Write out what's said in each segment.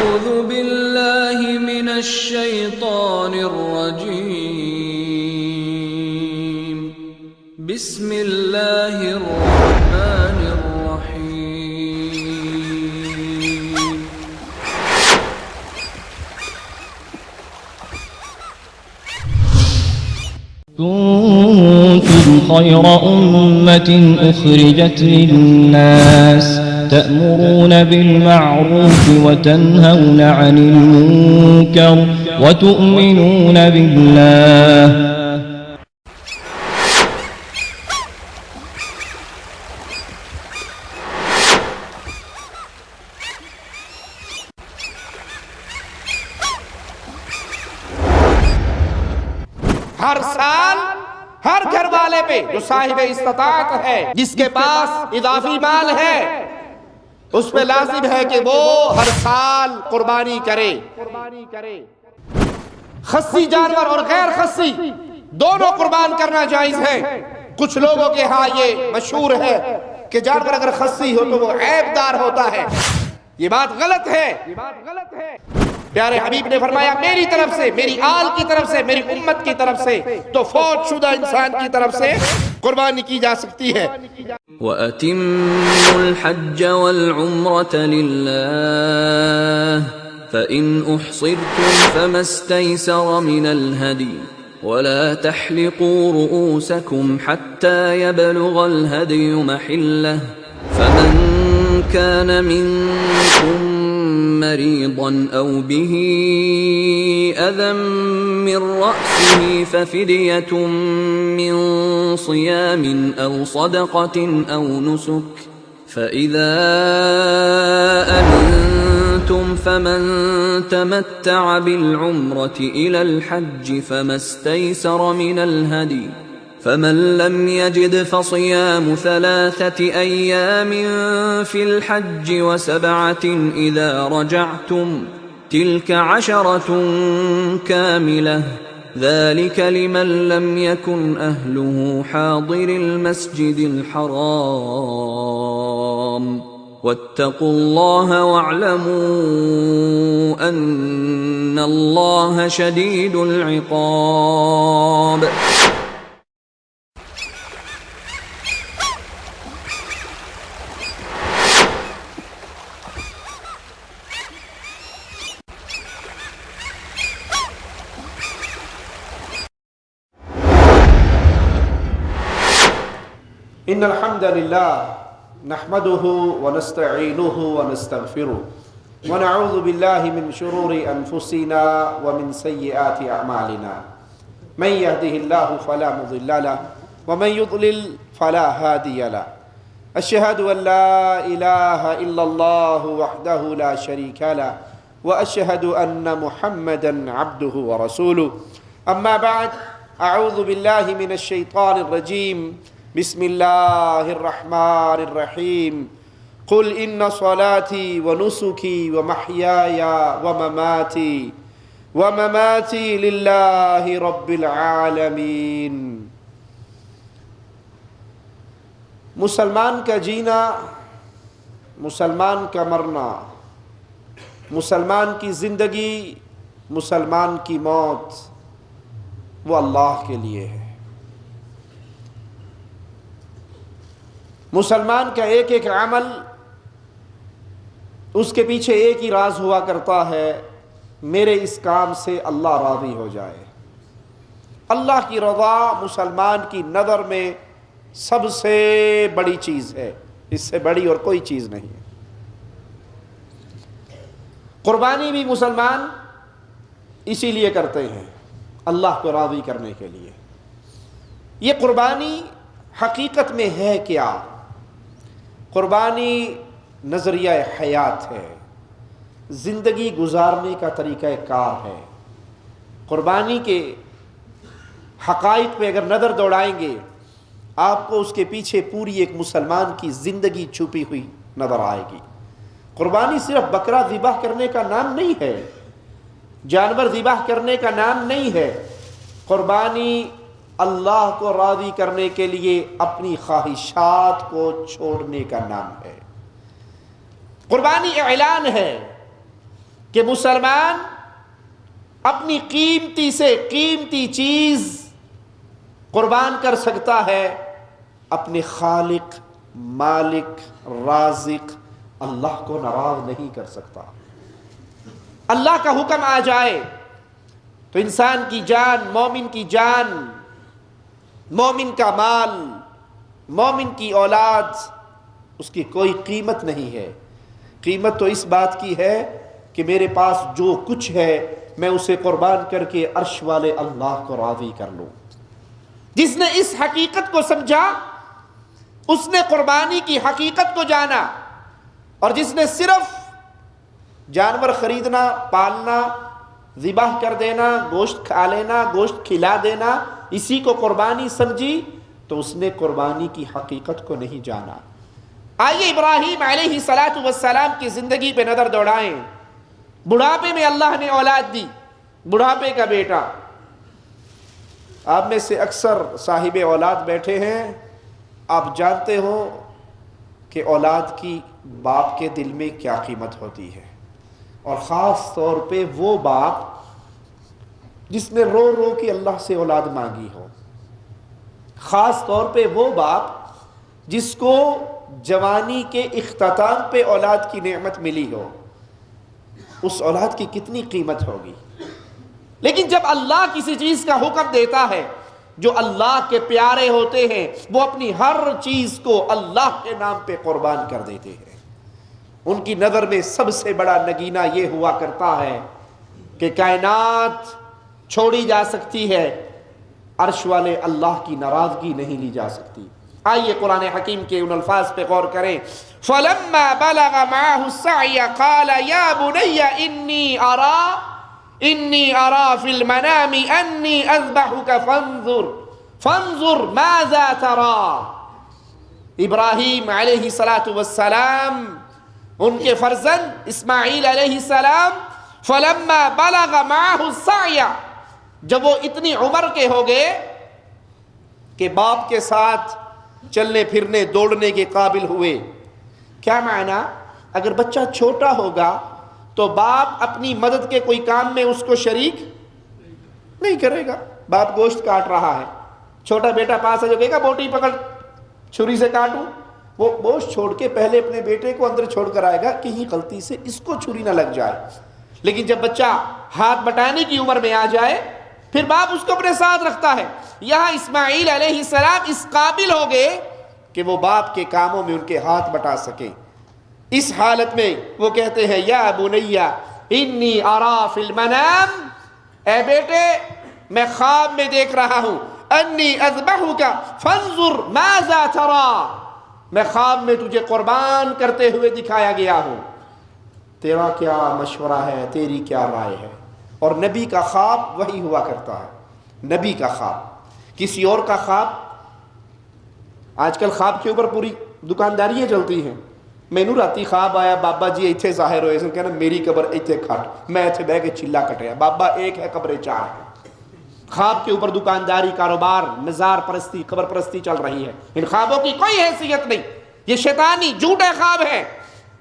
أعوذ بالله من الشيطان الرجيم. بسم الله الرحمن الرحيم. كنتم خير أمة أخرجت للناس تأمرون بالمعروف وتنهون عن المنكر وتؤمنون بالله. ہر سال ہر گھر والے پہ جو صاحب استطاعت ہے، جس کے پاس اضافی مال ہے، اس پہ لازم ہے کہ وہ ہر سال قربانی کرے. خصی جانور اور غیر خصی دونوں قربان کرنا جائز ہے. کچھ لوگوں کے ہاں یہ مشہور ہے کہ جانور اگر خصی ہو تو وہ عیب دار ہوتا ہے. یہ بات غلط ہے. پیارے حبیب نے فرمایا میری طرف سے، میری آل کی طرف سے، میری امت کی طرف سے تو فوت شدہ انسان کی طرف سے قربانی کی جا سکتی ہے. وَأَتِمُّوا الْحَجَّ وَالْعُمْرَةَ لِلَّهِ فَإِنْ أُحْصِرْتُمْ فَمَا اسْتَيْسَرَ مِنَ الْهَدْيِ وَلَا تَحْلِقُوا رُؤُوسَكُمْ حَتَّى يَبْلُغَ الْهَدْيُ مَحِلَّهُ فَمَنْ كَانَ مِنْكُمْ مريضا أو به أذى من رأسه ففدية من صيام أو صدقة أو نسك فإذا أمنتم فمن تمتع بالعمرة إلى الحج فما استيسر من الهدي فمن لم يجد فصيام 3 أيام في الحج و7 إذا رجعتم تلك 10 كاملة ذلك لمن لم يكن أهله حاضر المسجد الحرام واتقوا الله واعلموا أن الله شديد العقاب. ان الحمد لله نحمده ونستعينه ونستغفره ونعوذ بالله من شرور انفسنا ومن سيئات اعمالنا من يهده الله فلا مضل له ومن يضلل فلا هادي له. اشهد ان لا اله الا الله وحده لا شريك له واشهد ان محمدا عبده ورسوله. اما بعد اعوذ بالله من الشيطان الرجيم. بسم الله الرحمن الرحيم. قل إن صلاتي ونسكي ومحياي ومماتي لله رب العالمين. مسلمان کا جینا، مسلمان کا مرنا، مسلمان کی زندگی، مسلمان کی موت وہ اللہ کے لیے ہے. مسلمان کا ایک ایک عمل اس کے پیچھے ایک ہی راز ہوا کرتا ہے، میرے اس کام سے اللہ راضی ہو جائے. اللہ کی رضا مسلمان کی نظر میں سب سے بڑی چیز ہے، اس سے بڑی اور کوئی چیز نہیں ہے. قربانی بھی مسلمان اسی لیے کرتے ہیں، اللہ کو راضی کرنے کے لیے. یہ قربانی حقیقت میں ہے کیا؟ قربانی نظریہ حیات ہے، زندگی گزارنے کا طریقہ کار ہے. قربانی کے حقائق پہ اگر نظر دوڑائیں گے آپ کو اس کے پیچھے پوری ایک مسلمان کی زندگی چھپی ہوئی نظر آئے گی. قربانی صرف بکرا ذبح کرنے کا نام نہیں ہے، جانور ذبح کرنے کا نام نہیں ہے. قربانی اللہ کو راضی کرنے کے لیے اپنی خواہشات کو چھوڑنے کا نام ہے. قربانی اعلان ہے، کہ مسلمان اپنی قیمتی سے قیمتی چیز قربان کر سکتا ہے اپنے خالق، مالک، رازق اللہ کو ناراض نہیں کر سکتا۔ اللہ کا حکم آ جائے تو انسان کی جان، مومن کی جان، مومن کا مال، مومن کی اولاد، اس کی کوئی قیمت نہیں ہے۔ قیمت تو اس بات کی ہے کہ میرے پاس جو کچھ ہے میں اسے قربان کر کے عرش والے اللہ کو راضی کر لوں۔ جس نے اس حقیقت کو سمجھا اس نے قربانی کی حقیقت کو جانا، اور جس نے صرف جانور خریدنا، پالنا، ذبح کر دینا، گوشت کھا لینا، گوشت کھلا دینا اسی کو قربانی سمجھی تو اس نے قربانی کی حقیقت کو نہیں جانا۔ آئیے ابراہیم علیہ السلام کی زندگی پہ نظر دوڑائیں۔ بڑھاپے میں اللہ نے اولاد دی، بڑھاپے کا بیٹا۔ آپ میں سے اکثر صاحب اولاد بیٹھے ہیں، آپ جانتے ہو کہ اولاد کی باپ کے دل میں کیا قیمت ہوتی ہے، اور خاص طور پہ وہ باپ جس نے رو رو کے اللہ سے اولاد مانگی ہو، خاص طور پہ وہ باپ جس کو جوانی کے اختتام پہ اولاد کی نعمت ملی ہو، اس اولاد کی کتنی قیمت ہوگی۔ لیکن جب اللہ کسی چیز کا حکم دیتا ہے، جو اللہ کے پیارے ہوتے ہیں وہ اپنی ہر چیز کو اللہ کے نام پہ قربان کر دیتے ہیں۔ ان کی نظر میں سب سے بڑا نگینہ یہ ہوا کرتا ہے کہ کائنات چھوڑی جا سکتی ہے، عرش والے اللہ کی ناراضگی نہیں لی جا سکتی۔ آئیے قرآن حکیم کے ان الفاظ پہ غور کریں۔ فَلَمَّا بَلَغَ مَعَهُ السَّعْيَ قَالَ يَا بُنَيَّ إِنِّي أَرَى فِي الْمَنَامِ أَنِّي أَذْبَحُكَ فَانظُرْ مَاذَا تَرَى۔ ابراہیم علیہ السلام ان کے فرزند اسماعیل علیہ السلام فَلَمَّا بَلَغَ مَعَهُ السَّعْيَ، جب وہ اتنی عمر کے ہو گئے کہ باپ کے ساتھ چلنے پھرنے دوڑنے کے قابل ہوئے۔ کیا معنی؟ اگر بچہ چھوٹا ہوگا تو باپ اپنی مدد کے کوئی کام میں اس کو شریک نہیں کرے گا۔ باپ گوشت کاٹ رہا ہے، چھوٹا بیٹا پاس ہے جو کہے گا بوٹی پکڑ چھری سے کاٹوں، وہ گوشت چھوڑ کے پہلے اپنے بیٹے کو اندر چھوڑ کر آئے گا کہیں غلطی سے اس کو چھری نہ لگ جائے۔ لیکن جب بچہ ہاتھ بٹانے کی عمر میں آ جائے پھر باپ اس کو اپنے ساتھ رکھتا ہے۔ یہاں اسماعیل علیہ السلام اس قابل ہو گئے کہ وہ باپ کے کاموں میں ان کے ہاتھ بٹا سکیں۔ اس حالت میں وہ کہتے ہیں یا بنیا انی ارا فی المنام، اے بیٹے میں خواب میں دیکھ رہا ہوں، انی اذبحک فانظر ماذا تری، میں خواب میں تجھے قربان کرتے ہوئے دکھایا گیا ہوں، تیرا کیا مشورہ ہے، تیری کیا رائے ہے۔ اور نبی کا خواب وہی ہوا کرتا ہے، نبی کا خواب۔ کسی اور کا خواب، آج کل خواب کے اوپر پوری دکانداریاں چلتی ہیں۔ مینوں راتی خواب آیا بابا جی ایتھے ظاہر ہوئے، کہنا میری قبر ایتھے کھٹ، میں ایتھے بہ کے چلا کٹیا، بابا ایک ہے قبریں چار ہیں۔ خواب کے اوپر دکانداری، کاروبار، مزار پرستی، قبر پرستی چل رہی ہے۔ ان خوابوں کی کوئی حیثیت نہیں، یہ شیطانی جھوٹے خواب ہے۔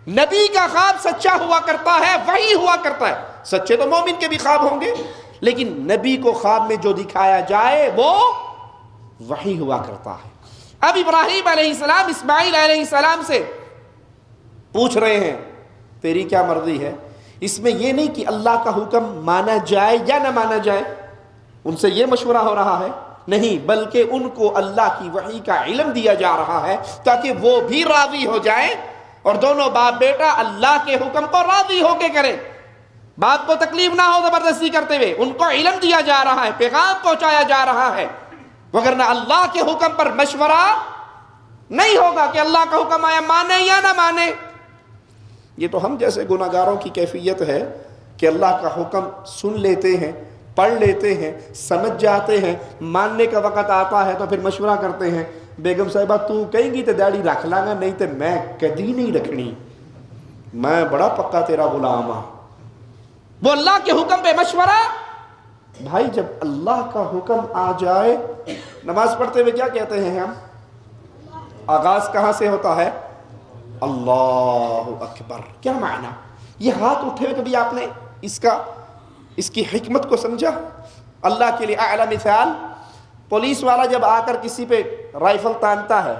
نبی کا خواب سچا ہوا کرتا ہے، وہی ہوا کرتا ہے۔ سچے تو مومن کے بھی خواب ہوں گے، لیکن نبی کو خواب میں جو دکھایا جائے وہ وہی ہوا کرتا ہے۔ اب ابراہیم علیہ السلام اسماعیل علیہ السلام سے پوچھ رہے ہیں تیری کیا مرضی ہے۔ اس میں یہ نہیں کہ اللہ کا حکم مانا جائے یا نہ مانا جائے، ان سے یہ مشورہ ہو رہا ہے، نہیں، بلکہ ان کو اللہ کی وحی کا علم دیا جا رہا ہے تاکہ وہ بھی راضی ہو جائیں، اور دونوں باپ بیٹا اللہ کے حکم کو راضی ہو کے کریں، باپ کو تکلیف نہ ہو زبردستی کرتے ہوئے۔ ان کو علم دیا جا رہا ہے، پیغام پہنچایا جا رہا ہے، وگرنہ اللہ کے حکم پر مشورہ نہیں ہوگا کہ اللہ کا حکم آیا مانے یا نہ مانے۔ یہ تو ہم جیسے گناہ گاروں کی کیفیت ہے کہ اللہ کا حکم سن لیتے ہیں، پڑھ لیتے ہیں، سمجھ جاتے ہیں، ماننے کا وقت آتا ہے تو پھر مشورہ کرتے ہیں، بیگم صاحبہ تو کہیں گی تو داڑھی رکھ لاں گا، نہیں تو میں کدی نہیں رکھنی، میں بڑا پکا تیرا غلام ہاں۔ وہ اللہ کے حکم پہ مشورہ۔ بھائی جب اللہ کا حکم آ جائے، نماز پڑھتے ہوئے کیا کہتے ہیں ہم؟ آغاز کہاں سے ہوتا ہے؟ اللہ اکبر. کیا معنی؟ یہ ہاتھ اٹھے ہوئے کبھی آپ نے اس کی حکمت کو سمجھا؟ اللہ کے لیے اعلی مثال، پولیس والا جب آ کر کسی پہ رائفل تانتا ہے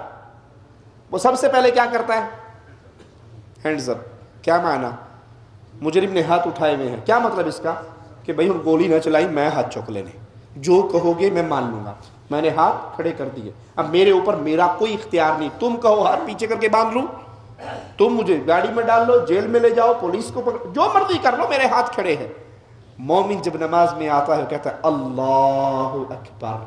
وہ سب سے پہلے کیا کرتا ہے؟ ہینڈز اپ. کیا معنی؟ مجرم نے ہاتھ اٹھائے ہوئے ہیں. کیا مطلب اس کا؟ کہ بھئی گولی نہ چلائی، میں ہاتھ چوک لینے، جو کہو گے میں مان لوں گا. میں نے ہاتھ کھڑے کر دیے، اب میرے اوپر میرا کوئی اختیار نہیں. تم کہو ہاتھ پیچھے کر کے باندھ لوں، تم مجھے گاڑی میں ڈال لو، جیل میں لے جاؤ، پولیس کو پکڑ، جو مرضی کر لو، میرے ہاتھ کھڑے ہیں. مومن جب نماز میں آتا ہے کہتا ہے اللہ اکبر،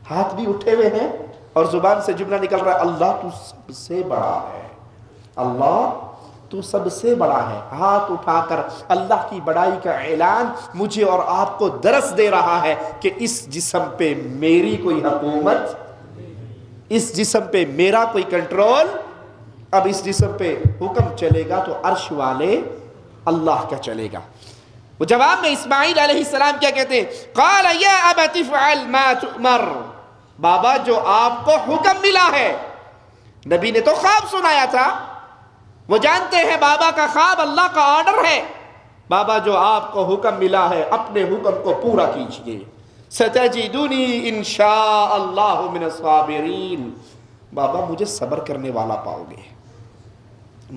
ہاتھ بھی اٹھے ہوئے ہیں اور زبان سے جملہ نکل رہا ہے اللہ تو سب سے بڑا ہے، اللہ تو سب سے بڑا ہے. ہاتھ اٹھا کر اللہ کی بڑائی کا اعلان مجھے اور آپ کو درس دے رہا ہے کہ اس جسم پہ میری کوئی حکومت، اس جسم پہ میرا کوئی کنٹرول. اب اس جسم پہ حکم چلے گا تو عرش والے اللہ کا چلے گا. وہ جواب میں اسماعیل علیہ السلام کیا کہتے ہیں؟ قال یا ابت افعل ما تؤمر. بابا جو آپ کو حکم ملا ہے، نبی نے تو خواب سنایا تھا، وہ جانتے ہیں بابا کا خواب اللہ کا آرڈر ہے. بابا جو آپ کو حکم ملا ہے اپنے حکم کو پورا کیجئے. ستجدونی انشاء اللہ من الصابرین. بابا مجھے صبر کرنے والا پاؤ گے،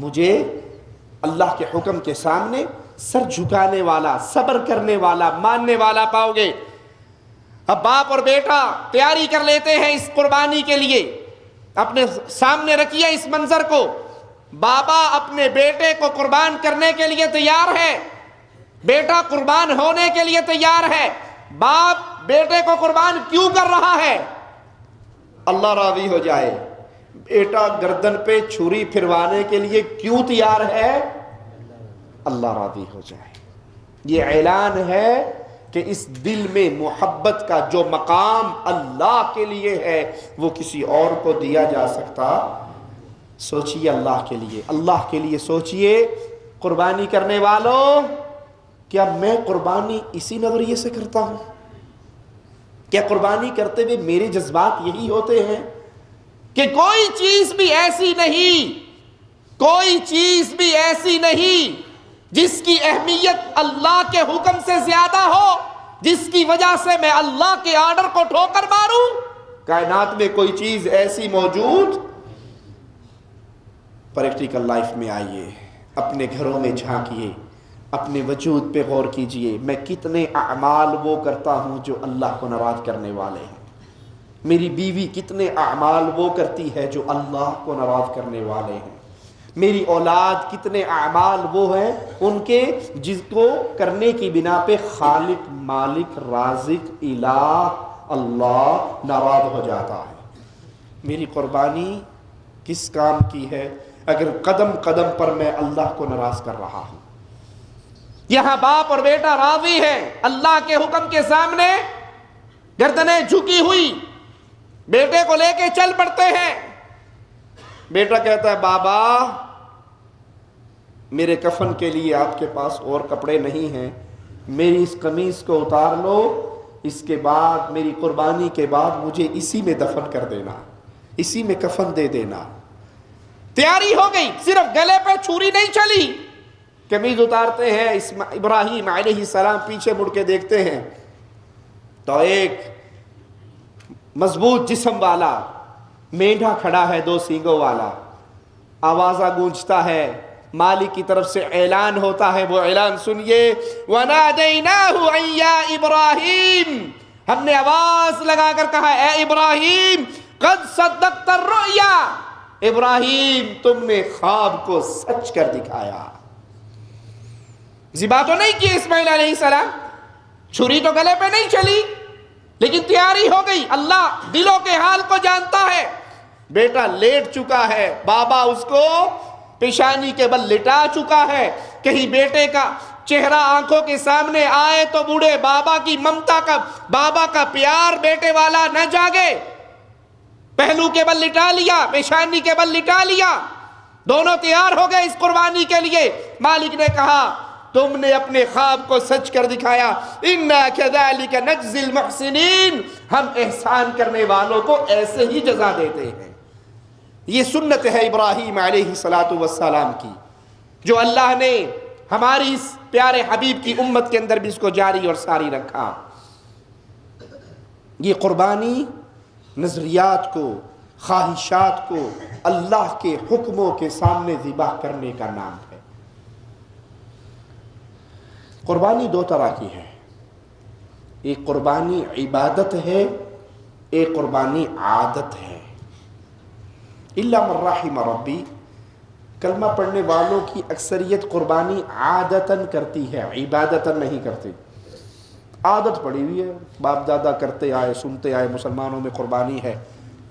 مجھے اللہ کے حکم کے سامنے سر جھکانے والا، صبر کرنے والا، ماننے والا پاؤ گے. اب باپ اور بیٹا تیاری کر لیتے ہیں اس قربانی کے لیے. اپنے سامنے رکھیے اس منظر کو، بابا اپنے بیٹے کو قربان کرنے کے لیے تیار ہے، بیٹا قربان ہونے کے لیے تیار ہے. باپ بیٹے کو قربان کیوں کر رہا ہے؟ اللہ راضی ہو جائے. بیٹا گردن پہ چھری پھروانے کے لیے کیوں تیار ہے؟ اللہ راضی ہو جائے. یہ اعلان ہے کہ اس دل میں محبت کا جو مقام اللہ کے لیے ہے وہ کسی اور کو دیا جا سکتا. سوچئے اللہ کے لیے، اللہ کے لیے سوچئے. قربانی کرنے والوں، کیا میں قربانی اسی نظریے سے کرتا ہوں؟ کیا قربانی کرتے ہوئے میرے جذبات یہی ہوتے ہیں کہ کوئی چیز بھی ایسی نہیں، کوئی چیز بھی ایسی نہیں جس کی اہمیت اللہ کے حکم سے زیادہ ہو، جس کی وجہ سے میں اللہ کے آرڈر کو ٹھوکر ماروں؟ کائنات میں کوئی چیز ایسی موجود؟ پریکٹیکل لائف میں آئیے، اپنے گھروں میں جھانکیے، اپنے وجود پہ غور کیجئے. میں کتنے اعمال وہ کرتا ہوں جو اللہ کو ناراض کرنے والے ہیں. میری بیوی کتنے اعمال وہ کرتی ہے جو اللہ کو ناراض کرنے والے ہیں. میری اولاد کتنے اعمال وہ ہیں ان کے جس کو کرنے کی بنا پہ خالق، مالک، رازق، الہ اللہ ناراض ہو جاتا ہے. میری قربانی کس کام کی ہے اگر قدم قدم پر میں اللہ کو ناراض کر رہا ہوں؟ یہاں باپ اور بیٹا راضی ہیں اللہ کے حکم کے سامنے، گردنیں جھکی ہوئی بیٹے کو لے کے چل پڑتے ہیں. بیٹا کہتا ہے بابا میرے کفن کے لیے آپ کے پاس اور کپڑے نہیں ہیں، میری اس قمیص کو اتار لو، اس کے بعد میری قربانی کے بعد مجھے اسی میں دفن کر دینا، اسی میں کفن دے دینا. تیاری ہو گئی، صرف گلے پہ چھری نہیں چلی. قمیض اتارتے ہیں، ابراہیم علیہ السلام پیچھے مڑ کے دیکھتے ہیں تو ایک مضبوط جسم والا مینڈھا کھڑا ہے، 2 سینگوں والا. آوازہ گونجتا ہے، مالک کی طرف سے اعلان ہوتا ہے. وہ اعلان سنیے، وَنَادَيْنَاهُ أَن يَا إِبْرَاهِيمُ. ہم نے آواز لگا کر کہا اے ابراہیم قد صدقت الرؤیا، ابراہیم تم نے خواب کو سچ کر دکھایا. ذبح تو نہیں کی اسماعیل علیہ السلام، چھری تو گلے پہ نہیں چلی، لیکن تیاری ہو گئی. اللہ دلوں کے حال کو جانتا ہے. بیٹا لیٹ چکا ہے، بابا اس کو پیشانی کے بل لٹا چکا ہے. کہیں بیٹے کا چہرہ آنکھوں کے سامنے آئے تو بوڑھے بابا کی ممتا کا، بابا کا پیار بیٹے والا نہ جاگے. پہلو کے بل لٹا لیا، پیشانی کے بل لٹا لیا. دونوں تیار ہو گئے اس قربانی کے لیے. مالک نے کہا تم نے اپنے خواب کو سچ کر دکھایا. اِنَّا كَذَلِكَ نَجْزِي الْمُحْسِنِينَ. ہم احسان کرنے والوں کو ایسے ہی جزا دیتے ہیں. یہ سنت ہے ابراہیم علیہ الصلاۃ والسلام کی، جو اللہ نے ہماری اس پیارے حبیب کی امت کے اندر بھی اس کو جاری اور ساری رکھا۔ یہ قربانی نظریات کو، خواہشات کو اللہ کے حکموں کے سامنے ذبح کرنے کا نام ہے۔ قربانی دو طرح کی ہے، ایک قربانی عبادت ہے، ایک قربانی عادت ہے۔ الا من رحم ربی، کلمہ پڑھنے والوں کی اکثریت قربانی عادتاً کرتی ہے، عبادتاً نہیں کرتی۔ عادت پڑی ہوئی ہے، باپ دادا کرتے آئے، سنتے آئے، مسلمانوں میں قربانی ہے،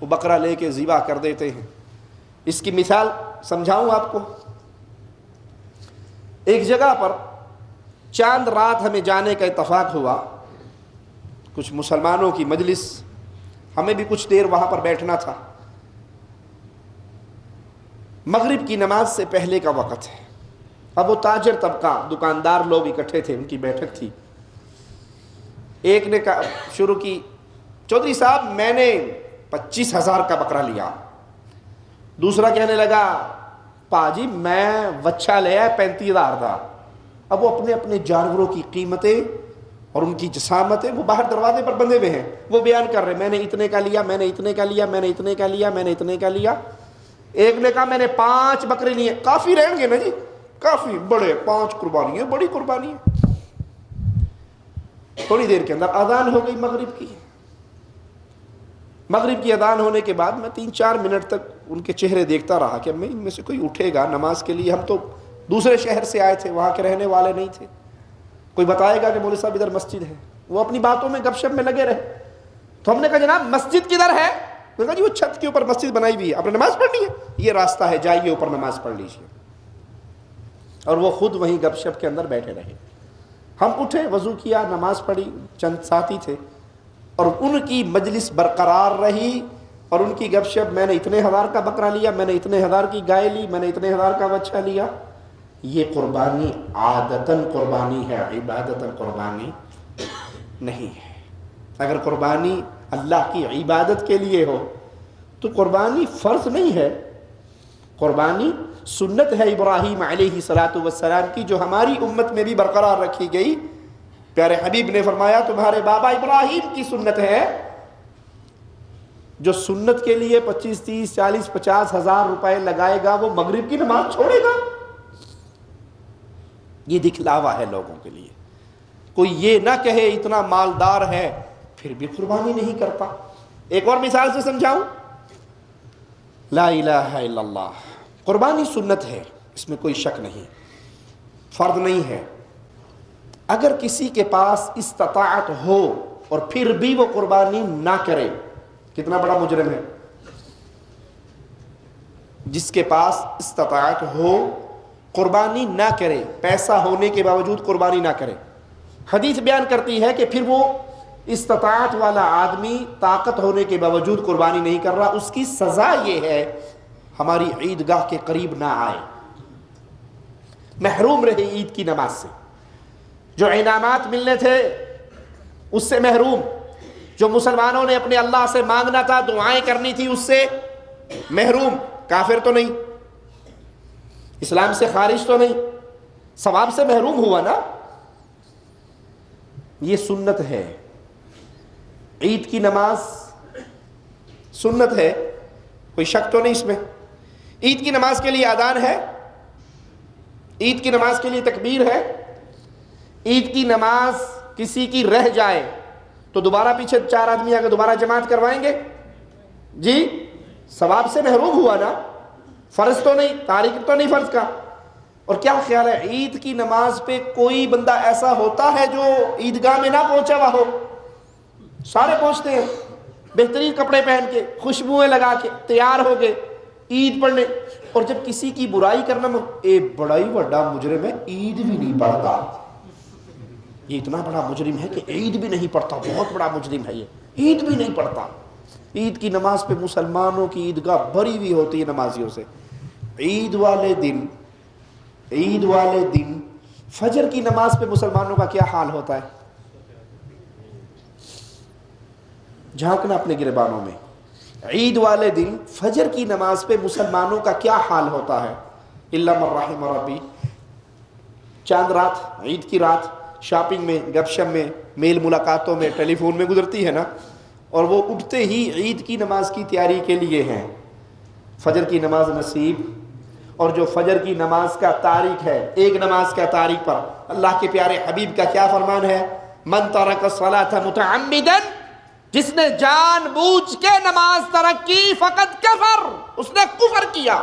وہ بکرا لے کے ذبح کر دیتے ہیں۔ اس کی مثال سمجھاؤں آپ کو۔ ایک جگہ پر چاند رات ہمیں جانے کا اتفاق ہوا، کچھ مسلمانوں کی مجلس، ہمیں بھی کچھ دیر وہاں پر بیٹھنا تھا۔ مغرب کی نماز سے پہلے کا وقت ہے۔ اب وہ تاجر طبقہ، دکاندار لوگ اکٹھے تھے، ان کی بیٹھک تھی۔ ایک نے شروع کی، چودھری صاحب میں نے 25,000 کا بکرا لیا۔ دوسرا کہنے لگا، پاجی میں وچھا لیا 35,000 کا۔ اب وہ اپنے اپنے جانوروں کی قیمتیں اور ان کی جسامتیں وہ باہر دروازے پر بندھے ہوئے ہیں، وہ بیان کر رہے ہیں، میں نے اتنے کا لیا، میں نے اتنے کا لیا، میں نے اتنے کا لیا، میں نے اتنے کا لیا۔ ایک نے کہا میں نے 5 بکرے لیے۔ کافی رہیں گے نا جی، کافی بڑے 5 قربانی ہے، بڑی قربانی ہے۔ تھوڑی دیر کے اندر اذان ہو گئی مغرب کی۔ مغرب کی اذان ہونے کے بعد میں 3-4 منٹ تک ان کے چہرے دیکھتا رہا کہ ان میں سے کوئی اٹھے گا نماز کے لیے۔ ہم تو دوسرے شہر سے آئے تھے، وہاں کے رہنے والے نہیں تھے، کوئی بتائے گا کہ مولوی صاحب ادھر مسجد ہے؟ وہ اپنی باتوں میں گپ شپ میں لگے رہے۔ تو ہم نے کہا جناب مسجد کدھر ہے؟ انہوں نے کہا جی وہ چھت کے اوپر مسجد بنائی ہوئی ہے، آپ نے نماز پڑھنی ہے، یہ راستہ ہے، جائیے اوپر نماز پڑھ لیجیے۔ اور وہ خود وہیں گپ شپ کے اندر بیٹھے رہے۔ ہم اٹھے، وضو کیا، نماز پڑھی، چند ساتھی تھے اور ان کی مجلس برقرار رہی اور ان کی گپ شپ، میں نے اتنے 1000 کا بکرا لیا، میں نے اتنے 1000 کی گائے لی، میں نے اتنے 1000 کا بچہ لیا۔ یہ قربانی عادتاً قربانی ہے، عبادتاً قربانی نہیں ہے۔ اگر قربانی اللہ کی عبادت کے لیے ہو تو قربانی فرض نہیں ہے، قربانی سنت ہے ابراہیم علیہ السلام کی، جو ہماری امت میں بھی برقرار رکھی گئی۔ پیارے حبیب نے فرمایا تمہارے بابا ابراہیم کی سنت ہے، جو سنت کے لیے 25, 30, 40, 50 ہزار روپے لگائے گا وہ مغرب کی نماز چھوڑے گا۔ یہ دکھلاوا ہے لوگوں کے لیے۔ کوئی یہ نہ کہے اتنا مالدار ہے پھر بھی قربانی نہیں کرتا۔ ایک اور مثال سے سمجھاؤں، لا الہ الا اللہ، قربانی سنت ہے، اس میں کوئی شک نہیں، فرض نہیں ہے۔ اگر کسی کے پاس استطاعت ہو اور پھر بھی وہ قربانی نہ کرے، کتنا بڑا مجرم ہے؟ جس کے پاس استطاعت ہو قربانی نہ کرے، پیسہ ہونے کے باوجود قربانی نہ کرے۔ حدیث بیان کرتی ہے کہ پھر وہ استطاعت والا آدمی طاقت ہونے کے باوجود قربانی نہیں کر رہا، اس کی سزا یہ ہے ہماری عیدگاہ کے قریب نہ آئے، محروم رہے عید کی نماز سے، جو انعامات ملنے تھے اس سے محروم، جو مسلمانوں نے اپنے اللہ سے مانگنا تھا، دعائیں کرنی تھی، اس سے محروم۔ کافر تو نہیں، اسلام سے خارج تو نہیں، ثواب سے محروم ہوا نا۔ یہ سنت ہے، عید کی نماز سنت ہے، کوئی شک تو نہیں اس میں۔ عید کی نماز کے لیے اذان ہے، عید کی نماز کے لیے تکبیر ہے۔ عید کی نماز کسی کی رہ جائے تو دوبارہ پیچھے 4 آدمی آگے دوبارہ جماعت کروائیں گے جی، ثواب سے محروم ہوا نا، فرض تو نہیں، تاریخ تو نہیں فرض کا۔ اور کیا خیال ہے عید کی نماز پہ کوئی بندہ ایسا ہوتا ہے جو عیدگاہ میں نہ پہنچا ہوا ہو؟ سارے پہنچتے ہیں، بہترین کپڑے پہن کے، خوشبوئیں لگا کے تیار ہو گئے عید پڑھنے۔ اور جب کسی کی برائی کرنا بڑا ہی بڑا مجرم ہے، عید بھی نہیں پڑھتا، یہ اتنا بڑا مجرم ہے کہ عید بھی نہیں پڑھتا، بہت بڑا مجرم ہے یہ، عید بھی نہیں پڑھتا۔ عید کی نماز پہ مسلمانوں کی عیدگاہ بھری ہوئی ہوتی ہے نمازیوں سے۔ عید والے دن فجر کی نماز پہ مسلمانوں کا کیا حال ہوتا ہے؟ جھانکنا اپنے گریبانوں میں، عید والے دن فجر کی نماز پہ مسلمانوں کا کیا حال ہوتا ہے؟ الا من رحم ربی، چاند رات، عید کی رات شاپنگ میں، گپ شپ میں، میل ملاقاتوں میں، ٹیلی فون میں گزرتی ہے نا، اور وہ اٹھتے ہی عید کی نماز کی تیاری کے لیے ہیں، فجر کی نماز نصیب۔ اور جو فجر کی نماز کا تاریخ ہے، ایک نماز کا تاریخ پر اللہ کے پیارے حبیب کا کیا فرمان ہے؟ من ترک الصلاۃ متعمدا، جس نے جان بوجھ کے نماز ترک کی، فقط کفر، اس نے کفر کیا۔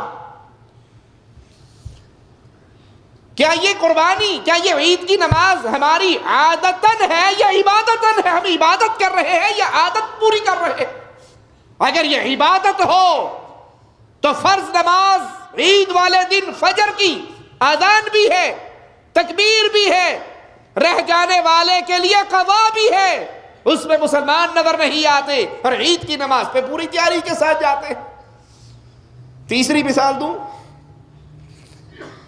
کیا یہ قربانی، کیا یہ عید کی نماز ہماری عادتاً ہے یا عبادتاً ہے؟ ہم عبادت کر رہے ہیں یا عادت پوری کر رہے ہیں؟ اگر یہ عبادت ہو تو فرض نماز عید والے دن فجر کی اذان بھی ہے، تکبیر بھی ہے، رہ جانے والے کے لیے قضا بھی ہے، اس میں مسلمان نظر نہیں آتے اور عید کی نماز پہ پوری تیاری کے ساتھ جاتے ہیں۔ تیسری مثال دوں،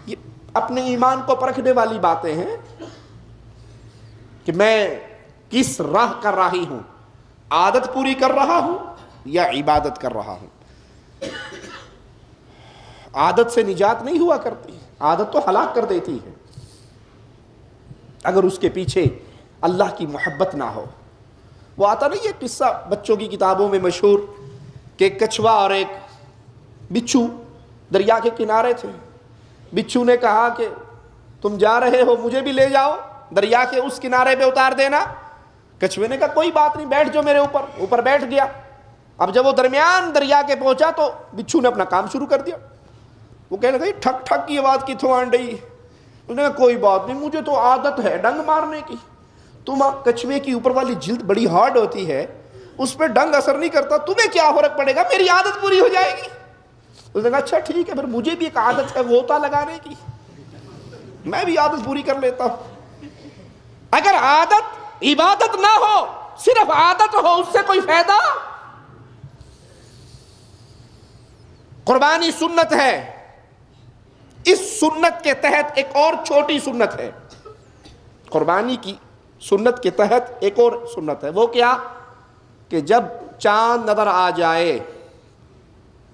یہ اپنے ایمان کو پرکھنے والی باتیں ہیں کہ میں کس راہ کر رہی ہوں، عادت پوری کر رہا ہوں یا عبادت کر رہا ہوں۔ عادت سے نجات نہیں ہوا کرتی، عادت تو ہلاک کر دیتی ہے اگر اس کے پیچھے اللہ کی محبت نہ ہو۔ وہ آتا نہیں ہے قصہ بچوں کی کتابوں میں مشہور کہ ایک کچھوا اور ایک بچھو دریا کے کنارے تھے۔ بچھو نے کہا کہ تم جا رہے ہو، مجھے بھی لے جاؤ، دریا کے اس کنارے پہ اتار دینا۔ کچھوے نے کہا کوئی بات نہیں، بیٹھ جاؤ میرے اوپر بیٹھ گیا۔ اب جب وہ درمیان دریا کے پہنچا تو بچھو نے اپنا کام شروع کر دیا۔ وہ کہنے لگا ٹھک ٹھک کی آواز کتوں آن رہی؟ انہوں نے کہا کوئی بات نہیں، مجھے تو عادت ہے ڈنگ مارنے کی۔ تم کچھوے کی اوپر والی جلد بڑی ہارڈ ہوتی ہے، اس پہ ڈنگ اثر نہیں کرتا، تمہیں کیا فرق پڑے گا، میری عادت پوری ہو جائے گی۔ اس نے کہا اچھا ٹھیک ہے، پھر مجھے بھی ایک عادت ہے غوطہ لگانے کی، میں بھی عادت پوری کر لیتا ہوں۔ اگر عادت عبادت نہ ہو، صرف عادت ہو، اس سے کوئی فائدہ؟ قربانی سنت ہے، اس سنت کے تحت ایک اور چھوٹی سنت ہے۔ قربانی کی سنت کے تحت ایک اور سنت ہے، وہ کیا کہ جب چاند نظر آ جائے،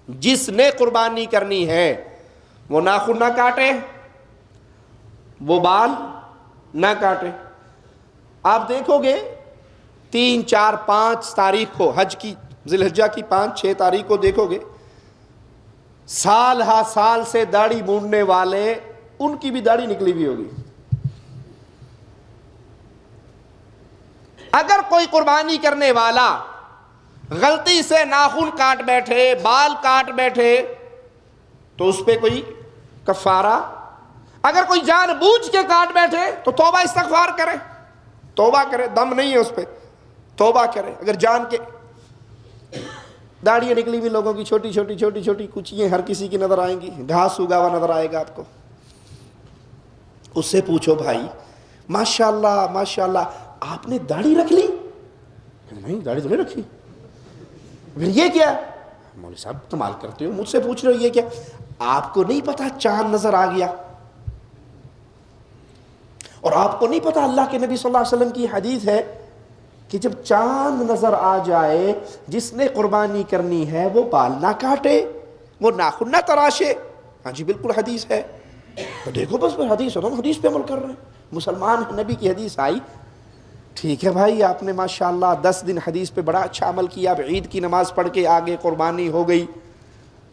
جس نے قربانی کرنی ہے وہ ناخن نہ کاٹے، وہ بال نہ کاٹے۔ آپ دیکھو گے 3، 4، 5 تاریخ کو، حج کی ذی الحجہ کی 5، 6 تاریخ کو دیکھو گے، سال ہا سال سے داڑھی مونڈنے والے، ان کی بھی داڑھی نکلی ہوئی ہوگی۔ اگر کوئی قربانی کرنے والا غلطی سے ناخن کاٹ بیٹھے، بال کاٹ بیٹھے، تو اس پہ کوئی کفارہ؟ اگر کوئی جان بوجھ کے کاٹ بیٹھے تو توبہ استغفار کرے، توبہ کرے، دم نہیں ہے اس پہ، توبہ کرے۔ اگر جان کے داڑیاں نکلی ہوئی لوگوں کی چھوٹی چھوٹی چھوٹی چھوٹی کچیاں ہر کسی کی نظر آئیں گی، گھاس اگا ہوا نظر آئے گا آپ کو، اس سے پوچھو بھائی ماشاءاللہ ماشاءاللہ آپ نے داڑھی رکھ لی؟ نہیں داڑھی تو نہیں رکھی۔ پھر یہ کیا؟ مولوی صاحب کمال کرتے ہو، مجھ سے پوچھ رہے ہو یہ کیا؟ آپ کو نہیں پتا چاند نظر آ گیا، اور آپ کو نہیں پتا اللہ کے نبی صلی اللہ علیہ وسلم کی حدیث ہے کہ جب چاند نظر آ جائے، جس نے قربانی کرنی ہے وہ بال نہ کاٹے، وہ ناخن نہ تراشے۔ ہاں جی بالکل حدیث ہے، تو دیکھو بس حدیث ہے تو ہم حدیث پہ عمل کر رہے ہیں، مسلمان نبی کی حدیث آئی، ٹھیک ہے بھائی آپ نے ماشاءاللہ 10 دن حدیث پہ بڑا اچھا عمل کیا، اب عید کی نماز پڑھ کے آگے قربانی ہو گئی۔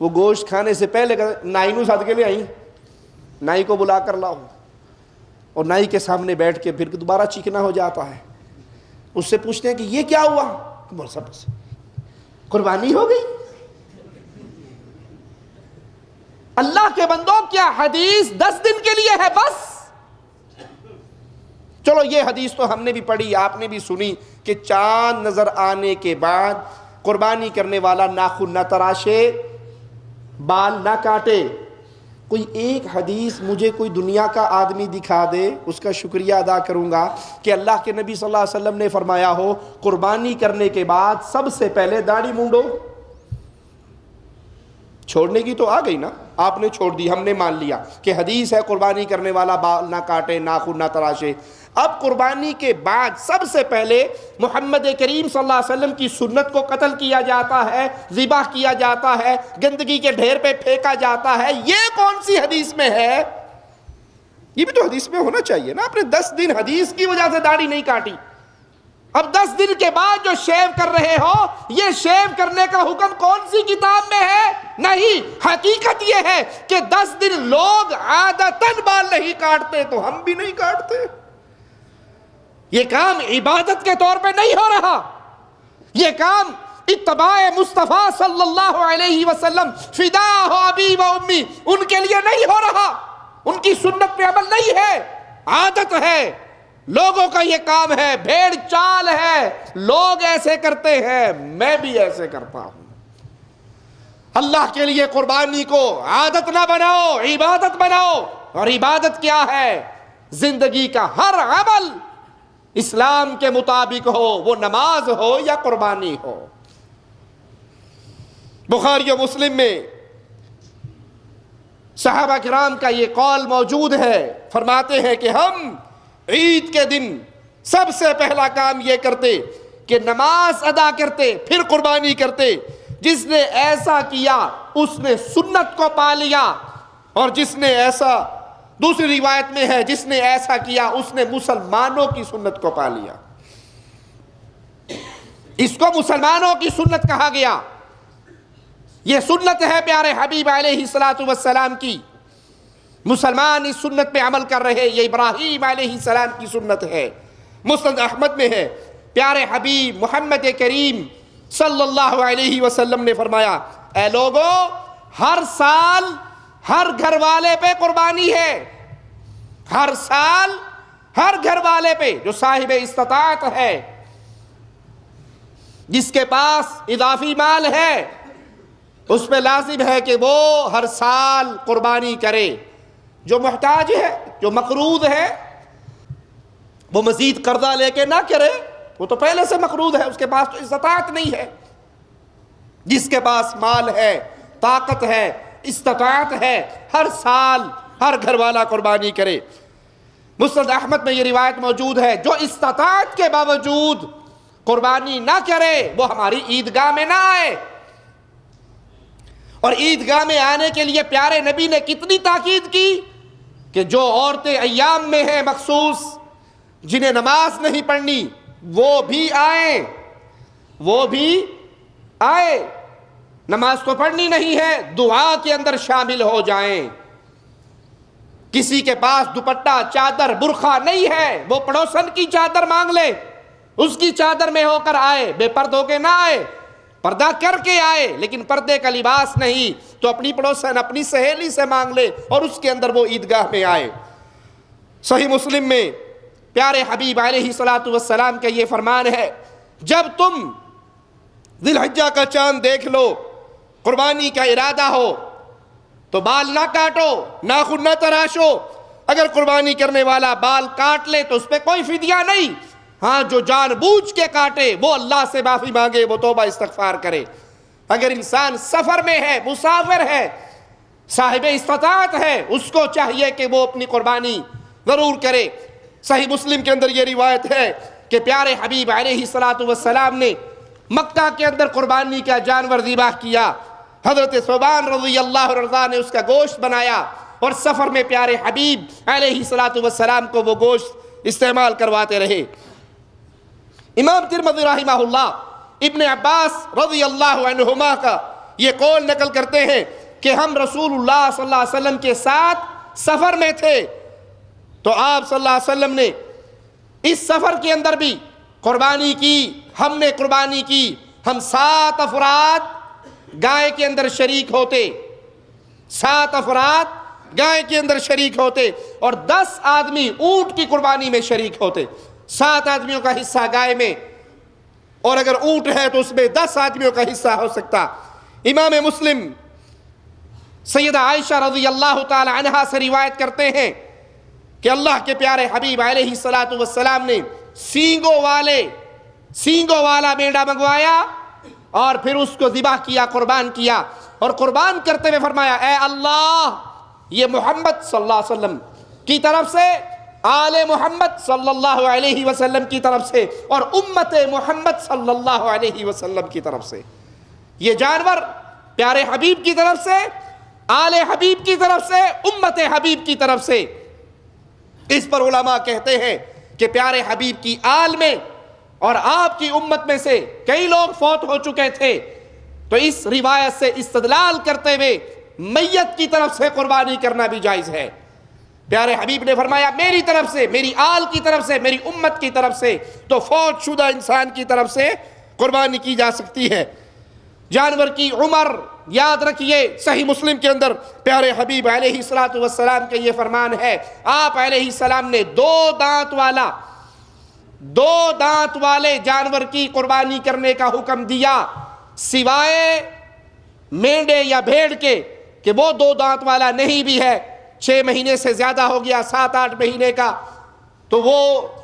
وہ گوشت کھانے سے پہلے نائی نو صدقے لے آئی، نائی کو بلا کر لاؤ، اور نائی کے سامنے بیٹھ کے پھر دوبارہ چیخنا ہو جاتا ہے۔ اس سے پوچھتے ہیں کہ یہ کیا ہوا؟ بول سب قربانی ہو گئی۔ اللہ کے بندوں کیا حدیث 10 دن کے لیے ہے بس؟ چلو یہ حدیث تو ہم نے بھی پڑھی، آپ نے بھی سنی کہ چاند نظر آنے کے بعد قربانی کرنے والا ناخن نہ تراشے، بال نہ کاٹے۔ کوئی ایک حدیث مجھے کوئی دنیا کا آدمی دکھا دے، اس کا شکریہ ادا کروں گا کہ اللہ کے نبی صلی اللہ علیہ وسلم نے فرمایا ہو قربانی کرنے کے بعد سب سے پہلے داڑھی مونڈو۔ چھوڑنے کی تو آ گئی نا، آپ نے چھوڑ دی، ہم نے مان لیا کہ حدیث ہے قربانی کرنے والا بال نہ کاٹے، ناخن نہ تراشے۔ اب قربانی کے بعد سب سے پہلے محمد کریم صلی اللہ علیہ وسلم کی سنت کو قتل کیا جاتا ہے، ذبح کیا جاتا ہے، گندگی کے ڈھیر پہ پھینکا جاتا ہے. یہ کون سی حدیث میں ہے؟ یہ بھی تو حدیث میں ہونا چاہیے نا. آپ نے 10 دن حدیث کی وجہ سے داڑھی نہیں کاٹی، اب 10 دن کے بعد جو شیو کر رہے ہو، یہ شیو کرنے کا حکم کون سی کتاب میں ہے؟ نہیں. حقیقت یہ ہے کہ 10 دن لوگ عادتاً بال نہیں کاٹتے، تو ہم بھی نہیں کاٹتے. یہ کام عبادت کے طور پہ نہیں ہو رہا، یہ کام اتباع مصطفیٰ صلی اللہ علیہ وسلم، فدا ہو ابی و امی، ان کے لیے نہیں ہو رہا. ان کی سنت پہ عمل نہیں ہے، عادت ہے. لوگوں کا یہ کام ہے، بھیڑ چال ہے، لوگ ایسے کرتے ہیں، میں بھی ایسے کرتا ہوں. اللہ کے لیے قربانی کو عادت نہ بناؤ، عبادت بناؤ. اور عبادت کیا ہے؟ زندگی کا ہر عمل اسلام کے مطابق ہو، وہ نماز ہو یا قربانی ہو. بخاری و مسلم میں صحابہ کرام کا یہ قول موجود ہے، فرماتے ہیں کہ ہم عید کے دن سب سے پہلا کام یہ کرتے کہ نماز ادا کرتے، پھر قربانی کرتے. جس نے ایسا کیا اس نے سنت کو پا لیا، اور جس نے ایسا، دوسری روایت میں ہے، جس نے ایسا کیا اس نے مسلمانوں کی سنت کو پا لیا. اس کو مسلمانوں کی سنت کہا گیا. یہ سنت ہے پیارے حبیب علیہ الصلوۃ والسلام کی. مسلمان اس سنت پہ عمل کر رہے، یہ ابراہیم علیہ السلام کی سنت ہے. مسند احمد میں ہے، پیارے حبیب محمد کریم صلی اللہ علیہ وسلم نے فرمایا، اے لوگو، ہر سال ہر گھر والے پہ قربانی ہے. ہر سال ہر گھر والے پہ جو صاحب استطاعت ہے، جس کے پاس اضافی مال ہے، اس پہ لازم ہے کہ وہ ہر سال قربانی کرے. جو محتاج ہے، جو مقروض ہے، وہ مزید قرضہ لے کے نہ کرے، وہ تو پہلے سے مقروض ہے، اس کے پاس تو استطاعت نہیں ہے. جس کے پاس مال ہے، طاقت ہے، استطاعت ہے، ہر سال ہر گھر والا قربانی کرے. مسند احمد میں یہ روایت موجود ہے، جو استطاعت کے باوجود قربانی نہ کرے وہ ہماری عیدگاہ میں نہ آئے. اور عیدگاہ میں آنے کے لیے پیارے نبی نے کتنی تاکید کی کہ جو عورتیں ایام میں ہیں مخصوص، جنہیں نماز نہیں پڑھنی، وہ بھی آئیں، وہ بھی آئے. نماز تو پڑھنی نہیں ہے، دعا کے اندر شامل ہو جائیں. کسی کے پاس دوپٹہ، چادر، برقع نہیں ہے، وہ پڑوسن کی چادر مانگ لے، اس کی چادر میں ہو کر آئے، بے پرد ہو کے نہ آئے، پردہ کر کے آئے. لیکن پردے کا لباس نہیں تو اپنی پڑوسن، اپنی سہیلی سے مانگ لے اور اس کے اندر وہ عیدگاہ میں آئے. صحیح مسلم میں پیارے حبیب علیہ الصلوۃ والسلام کا یہ فرمان ہے، جب تم ذی الحجہ کا چاند دیکھ لو، قربانی کا ارادہ ہو تو بال نہ کاٹو، ناخن نہ تراشو. اگر قربانی کرنے والا بال کاٹ لے تو اس پہ کوئی فدیہ نہیں. ہاں، جو جان بوجھ کے کاٹے وہ اللہ سے معافی مانگے، وہ توبہ استغفار کرے. اگر انسان سفر میں ہے، مسافر ہے، صاحب استطاعت ہے، اس کو چاہیے کہ وہ اپنی قربانی ضرور کرے. صحیح مسلم کے اندر یہ روایت ہے کہ پیارے حبیب علیہ الصلوۃ والسلام نے مکہ کے اندر قربانی کا جانور ذبح کیا. حضرت ثوبان رضی اللہ عنہ نے اس کا گوشت بنایا اور سفر میں پیارے حبیب علیہ الصلوۃ والسلام کو وہ گوشت استعمال کرواتے رہے. امام ترمذی رحمہ اللہ ابن عباس رضی اللہ عنہما کا یہ قول نقل کرتے ہیں کہ ہم رسول اللہ صلی اللہ علیہ وسلم کے ساتھ سفر میں تھے، تو آپ صلی اللہ علیہ وسلم نے اس سفر کے اندر بھی قربانی کی، ہم نے قربانی کی. ہم 7 افراد گائے کے اندر شریک ہوتے، 7 افراد گائے کے اندر شریک ہوتے اور 10 آدمی اونٹ کی قربانی میں شریک ہوتے. 7 آدمیوں کا حصہ گائے میں، اور اگر اونٹ ہے تو اس میں 10 آدمیوں کا حصہ ہو سکتا. امام مسلم سیدہ عائشہ رضی اللہ تعالی عنہا سے روایت کرتے ہیں کہ اللہ کے پیارے حبیب علیہ الصلوۃ والسلام نے سینگوں والا مینڈا منگوایا اور پھر اس کو ذبح کیا، قربان کیا، اور قربان کرتے ہوئے فرمایا، اے اللہ، یہ محمد صلی اللہ علیہ وسلم کی طرف سے آل محمد صلی اللہ علیہ وسلم کی طرف سے اور امت محمد صلی اللہ علیہ وسلم کی طرف سے. یہ جانور پیارے حبیب کی طرف سے، آل حبیب کی طرف سے، امت حبیب کی طرف سے. اس پر علماء کہتے ہیں کہ پیارے حبیب کی آل میں اور آپ کی امت میں سے کئی لوگ فوت ہو چکے تھے، تو اس روایت سے استدلال کرتے ہوئے میت کی طرف سے قربانی کرنا بھی جائز ہے. پیارے حبیب نے فرمایا میری طرف سے، میری آل کی طرف سے، میری امت کی طرف سے، تو فوت شدہ انسان کی طرف سے قربانی کی جا سکتی ہے. جانور کی عمر یاد رکھیے، صحیح مسلم کے اندر پیارے حبیب علیہ السلام کے یہ فرمان ہے، آپ علیہ السلام نے دو دانت والے جانور کی قربانی کرنے کا حکم دیا، سوائے مینڈے یا بھیڑ کے کہ وہ دو دانت والا نہیں بھی ہے، 6 مہینے سے زیادہ ہو گیا، 7-8 مہینے کا، تو وہ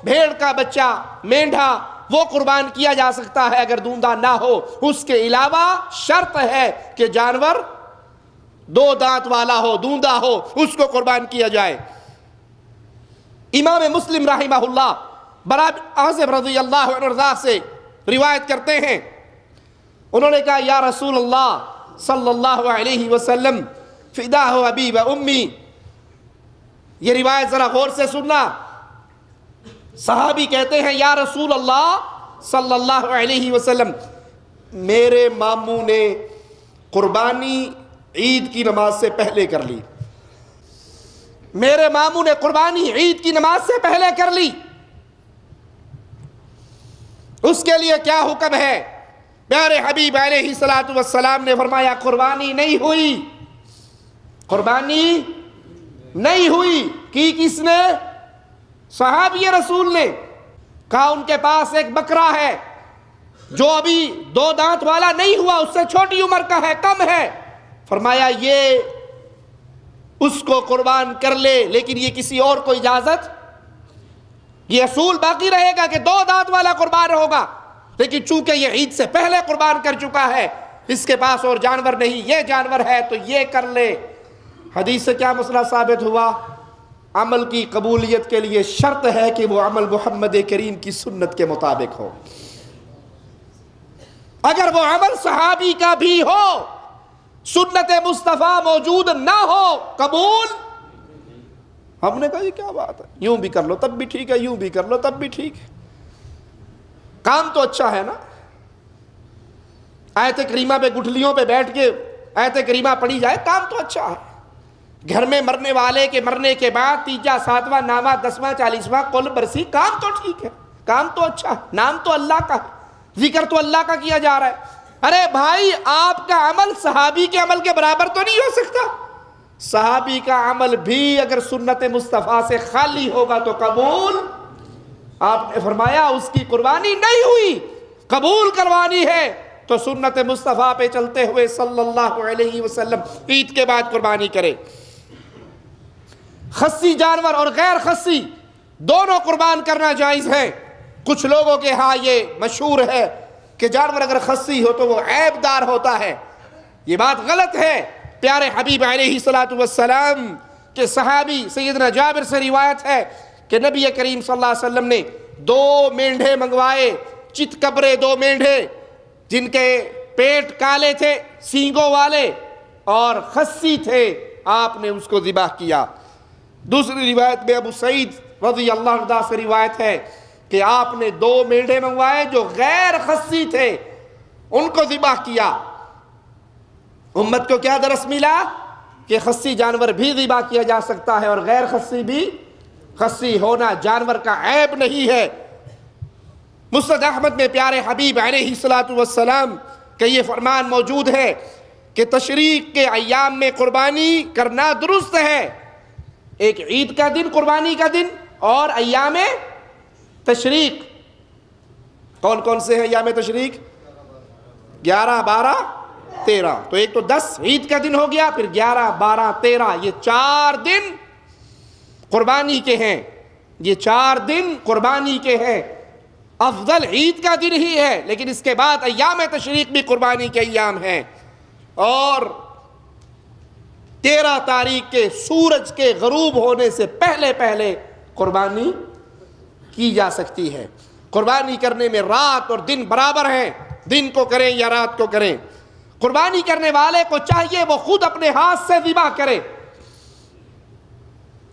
بھیڑ کا بچہ، مینڈھا، وہ قربان کیا جا سکتا ہے اگر دوندا نہ ہو. اس کے علاوہ شرط ہے کہ جانور 2 دانت والا ہو، دوندا ہو، اس کو قربان کیا جائے. امام مسلم رحمہ اللہ برا عازب رضی اللہ عنہ سے روایت کرتے ہیں، انہوں نے کہا یا رسول اللہ صلی اللہ علیہ وسلم فداہ ابی و امی. یہ روایت ذرا غور سے سننا. صحابی کہتے ہیں یا رسول اللہ صلی اللہ علیہ وسلم، میرے ماموں نے قربانی عید کی نماز سے پہلے کر لی. میرے ماموں نے قربانی عید کی نماز سے پہلے کر لی، اس کے لیے کیا حکم ہے؟ پیارے حبیب علیہ السلام نے فرمایا قربانی نہیں ہوئی. قربانی نہیں ہوئی. کی کس نے؟ صحابی رسول نے. کہا ان کے پاس ایک بکرا ہے جو ابھی 2 دانت والا نہیں ہوا، اس سے چھوٹی عمر کا ہے، کم ہے. فرمایا یہ اس کو قربان کر لے، لیکن یہ کسی اور کو اجازت، یہ اصول باقی رہے گا کہ 2 دانت والا قربان ہوگا، لیکن چونکہ یہ عید سے پہلے قربان کر چکا ہے، اس کے پاس اور جانور نہیں، یہ جانور ہے تو یہ کر لے. حدیث سے کیا مسئلہ ثابت ہوا؟ عمل کی قبولیت کے لیے شرط ہے کہ وہ عمل محمد کریم کی سنت کے مطابق ہو. اگر وہ عمل صحابی کا بھی ہو، سنت مصطفیٰ موجود نہ ہو، قبول. ہم نے کہا یہ کیا بات ہے، یوں بھی کر لو تب بھی ٹھیک ہے، یوں بھی کر لو تب بھی ٹھیک ہے، کام تو اچھا ہے نا. آیت کریمہ پہ گٹھلیوں پہ بیٹھ کے آیت کریمہ پڑھی جائے، کام تو اچھا ہے. گھر میں مرنے والے کے مرنے کے بعد 3واں 7واں 9واں 10واں 40واں قل برسی، کام تو ٹھیک ہے، کام تو اچھا ہے، نام تو اللہ کا، ذکر تو اللہ کا کیا جا رہا ہے. ارے بھائی آپ کا عمل صحابی کے عمل کے برابر تو نہیں ہو سکتا. صحابی کا عمل بھی اگر سنت مصطفیٰ سے خالی ہوگا تو قبول. آپ نے فرمایا اس کی قربانی نہیں ہوئی، قبول کروانی ہے تو سنت مصطفیٰ پہ چلتے ہوئے صلی اللہ علیہ وسلم عید کے بعد قربانی کرے. خصی جانور اور غیر خصی دونوں قربان کرنا جائز ہے. کچھ لوگوں کے ہاں یہ مشہور ہے کہ جانور اگر خصی ہو تو وہ عیب دار ہوتا ہے. یہ بات غلط ہے. پیارے حبیب علیہ السلام کے صحابی سیدنا جابر سے روایت ہے کہ نبی کریم صلی اللہ علیہ وسلم نے 2 مینڈھے منگوائے، چت کبرے 2 مینڈھے جن کے پیٹ کالے تھے سینگوں والے اور خصی تھے. آپ نے اس کو ذبح کیا. دوسری روایت میں ابو سعید رضی اللہ عنہ سے روایت ہے کہ آپ نے 2 مینڈھے منگوائے جو غیر خصی تھے، ان کو ذبح کیا. امت کو کیا درس ملا؟ کہ خصی جانور بھی ذبح کیا جا سکتا ہے اور غیر خصی بھی. خصی ہونا جانور کا عیب نہیں ہے. مسند احمد میں پیارے حبیب علیہ السلام کا یہ فرمان موجود ہے کہ تشریق کے ایام میں قربانی کرنا درست ہے. ایک عید کا دن، قربانی کا دن، اور ایام تشریق. کون کون سے ہیں ایام تشریق؟ 11 12 13. تو ایک تو 10 عید کا دن ہو گیا، پھر 11 12 13، یہ 4 دن قربانی کے ہیں. یہ 4 دن قربانی کے ہیں. افضل عید کا دن ہی ہے، لیکن اس کے بعد ایام تشریق بھی قربانی کے ایام ہیں. اور 13 تاریخ کے سورج کے غروب ہونے سے پہلے قربانی کی جا سکتی ہے۔ قربانی کرنے میں رات اور دن برابر ہیں، دن کو کریں یا رات کو کریں۔ قربانی کرنے والے کو چاہیے وہ خود اپنے ہاتھ سے ذبح کرے۔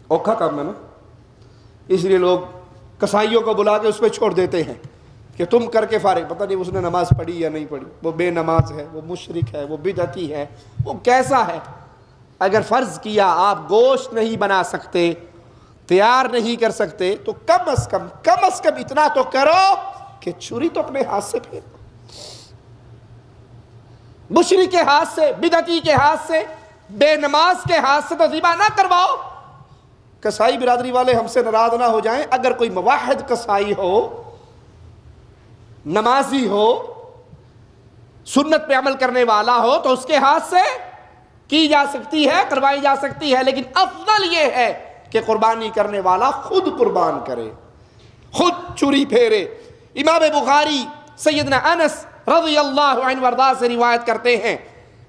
اوکھا کام ہے نا، اس لیے لوگ کسائیوں کو بلا کے اس پہ چھوڑ دیتے ہیں کہ تم کر کے فارغ، پتہ نہیں اس نے نماز پڑھی یا نہیں پڑھی، وہ بے نماز ہے، وہ مشرک ہے، وہ بدعتی ہے، وہ کیسا ہے۔ اگر فرض کیا آپ گوشت نہیں بنا سکتے، تیار نہیں کر سکتے، تو کم از کم اتنا تو کرو کہ چھری تو اپنے ہاتھ سے پھیر، مشرک کے ہاتھ سے، بدعتی کے ہاتھ سے، بے نماز کے ہاتھ سے تو ذبح نہ کرواؤ۔ کسائی برادری والے ہم سے ناراض نہ ہو جائیں، اگر کوئی موحد کسائی ہو، نمازی ہو، سنت پہ عمل کرنے والا ہو، تو اس کے ہاتھ سے کی جا سکتی ہے، کروائی جا سکتی ہے، لیکن افضل یہ ہے کہ قربانی کرنے والا خود قربان کرے، خود چھری پھیرے۔ امام بخاری سیدنا انس رضی اللہ عنہ وارضاہ سے روایت کرتے ہیں،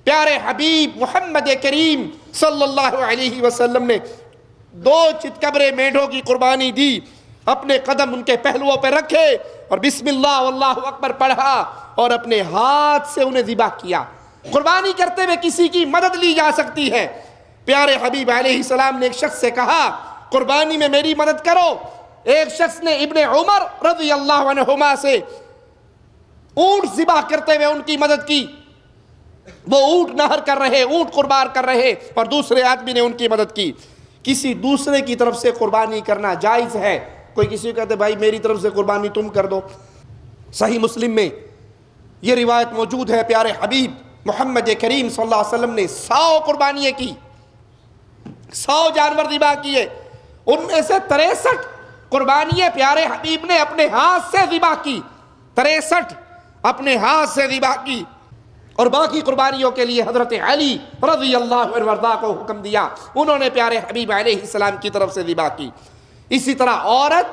پیارے حبیب محمد کریم صلی اللہ علیہ وسلم نے 2 چتکبرے مینڈوں کی قربانی دی، اپنے قدم ان کے پہلوؤں پہ رکھے اور بسم اللہ واللہ اکبر پڑھا اور اپنے ہاتھ سے انہیں ذبح کیا۔ قربانی کرتے ہوئے کسی کی مدد لی جا سکتی ہے۔ پیارے حبیب علیہ السلام نے ایک شخص سے کہا قربانی میں میری مدد کرو۔ ایک شخص نے ابن عمر رضی اللہ عنہما سے اونٹ ذبح کرتے ہوئے ان کی مدد کی، وہ اونٹ نہر کر رہے، اونٹ قربان کر رہے، اور دوسرے آدمی نے ان کی مدد کی۔ کسی دوسرے کی طرف سے قربانی کرنا جائز ہے۔ کوئی کسی کو کہتے بھائی میری طرف سے قربانی تم کر دو۔ صحیح مسلم میں یہ روایت موجود ہے، پیارے حبیب محمد کریم صلی اللہ علیہ وسلم نے 100 قربانیاں کی، 100 جانور ذبح کیے، ان میں سے 63 قربانیاں پیارے حبیب نے اپنے ہاتھ سے ذبح کی، 63 اپنے ہاتھ سے ذبح کی، اور باقی قربانیوں کے لیے حضرت علی رضی اللہ عنہ وارضاہ کو حکم دیا، انہوں نے پیارے حبیب علیہ السلام کی طرف سے ذبح کی۔ اسی طرح عورت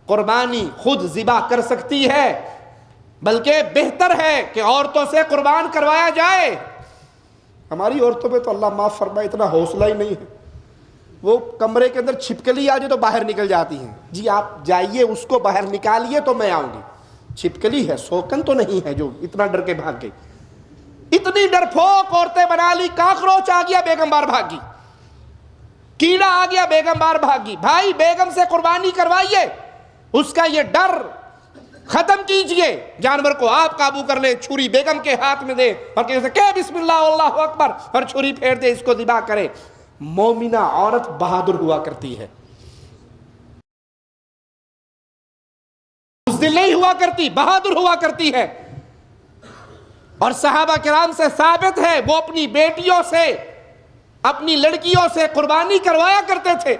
قربانی خود ذبح کر سکتی ہے، بلکہ بہتر ہے کہ عورتوں سے قربان کروایا جائے۔ ہماری عورتوں پہ تو اللہ معاف فرمائے اتنا حوصلہ ہی نہیں ہے، وہ کمرے کے اندر چھپکلی آ جائے تو باہر نکل جاتی ہیں، جی آپ جائیے اس کو باہر نکالیے تو میں آؤں گی۔ چھپکلی ہے، سوکن تو نہیں ہے جو اتنا ڈر کے بھاگ گئی۔ اتنی ڈرپوک عورتیں بنا لی، کاکروچ آ گیا بیگم بار بھاگی، کیڑا آ گیا بیگم بار بھاگی۔ بھائی بیگم سے قربانی کروائیے، اس کا یہ ڈر ختم کیجئے، جانور کو آپ قابو کر لیں، چھری بیگم کے ہاتھ میں دے اور کہ بسم اللہ اللہ اکبر اور چھری پھیر دے، اس کو ذبح کرے۔ مومنہ عورت بہادر ہوا کرتی ہے، بزدل نہیں ہوا کرتی، بہادر ہوا کرتی ہے۔ اور صحابہ کرام سے ثابت ہے وہ اپنی بیٹیوں سے، اپنی لڑکیوں سے قربانی کروایا کرتے تھے۔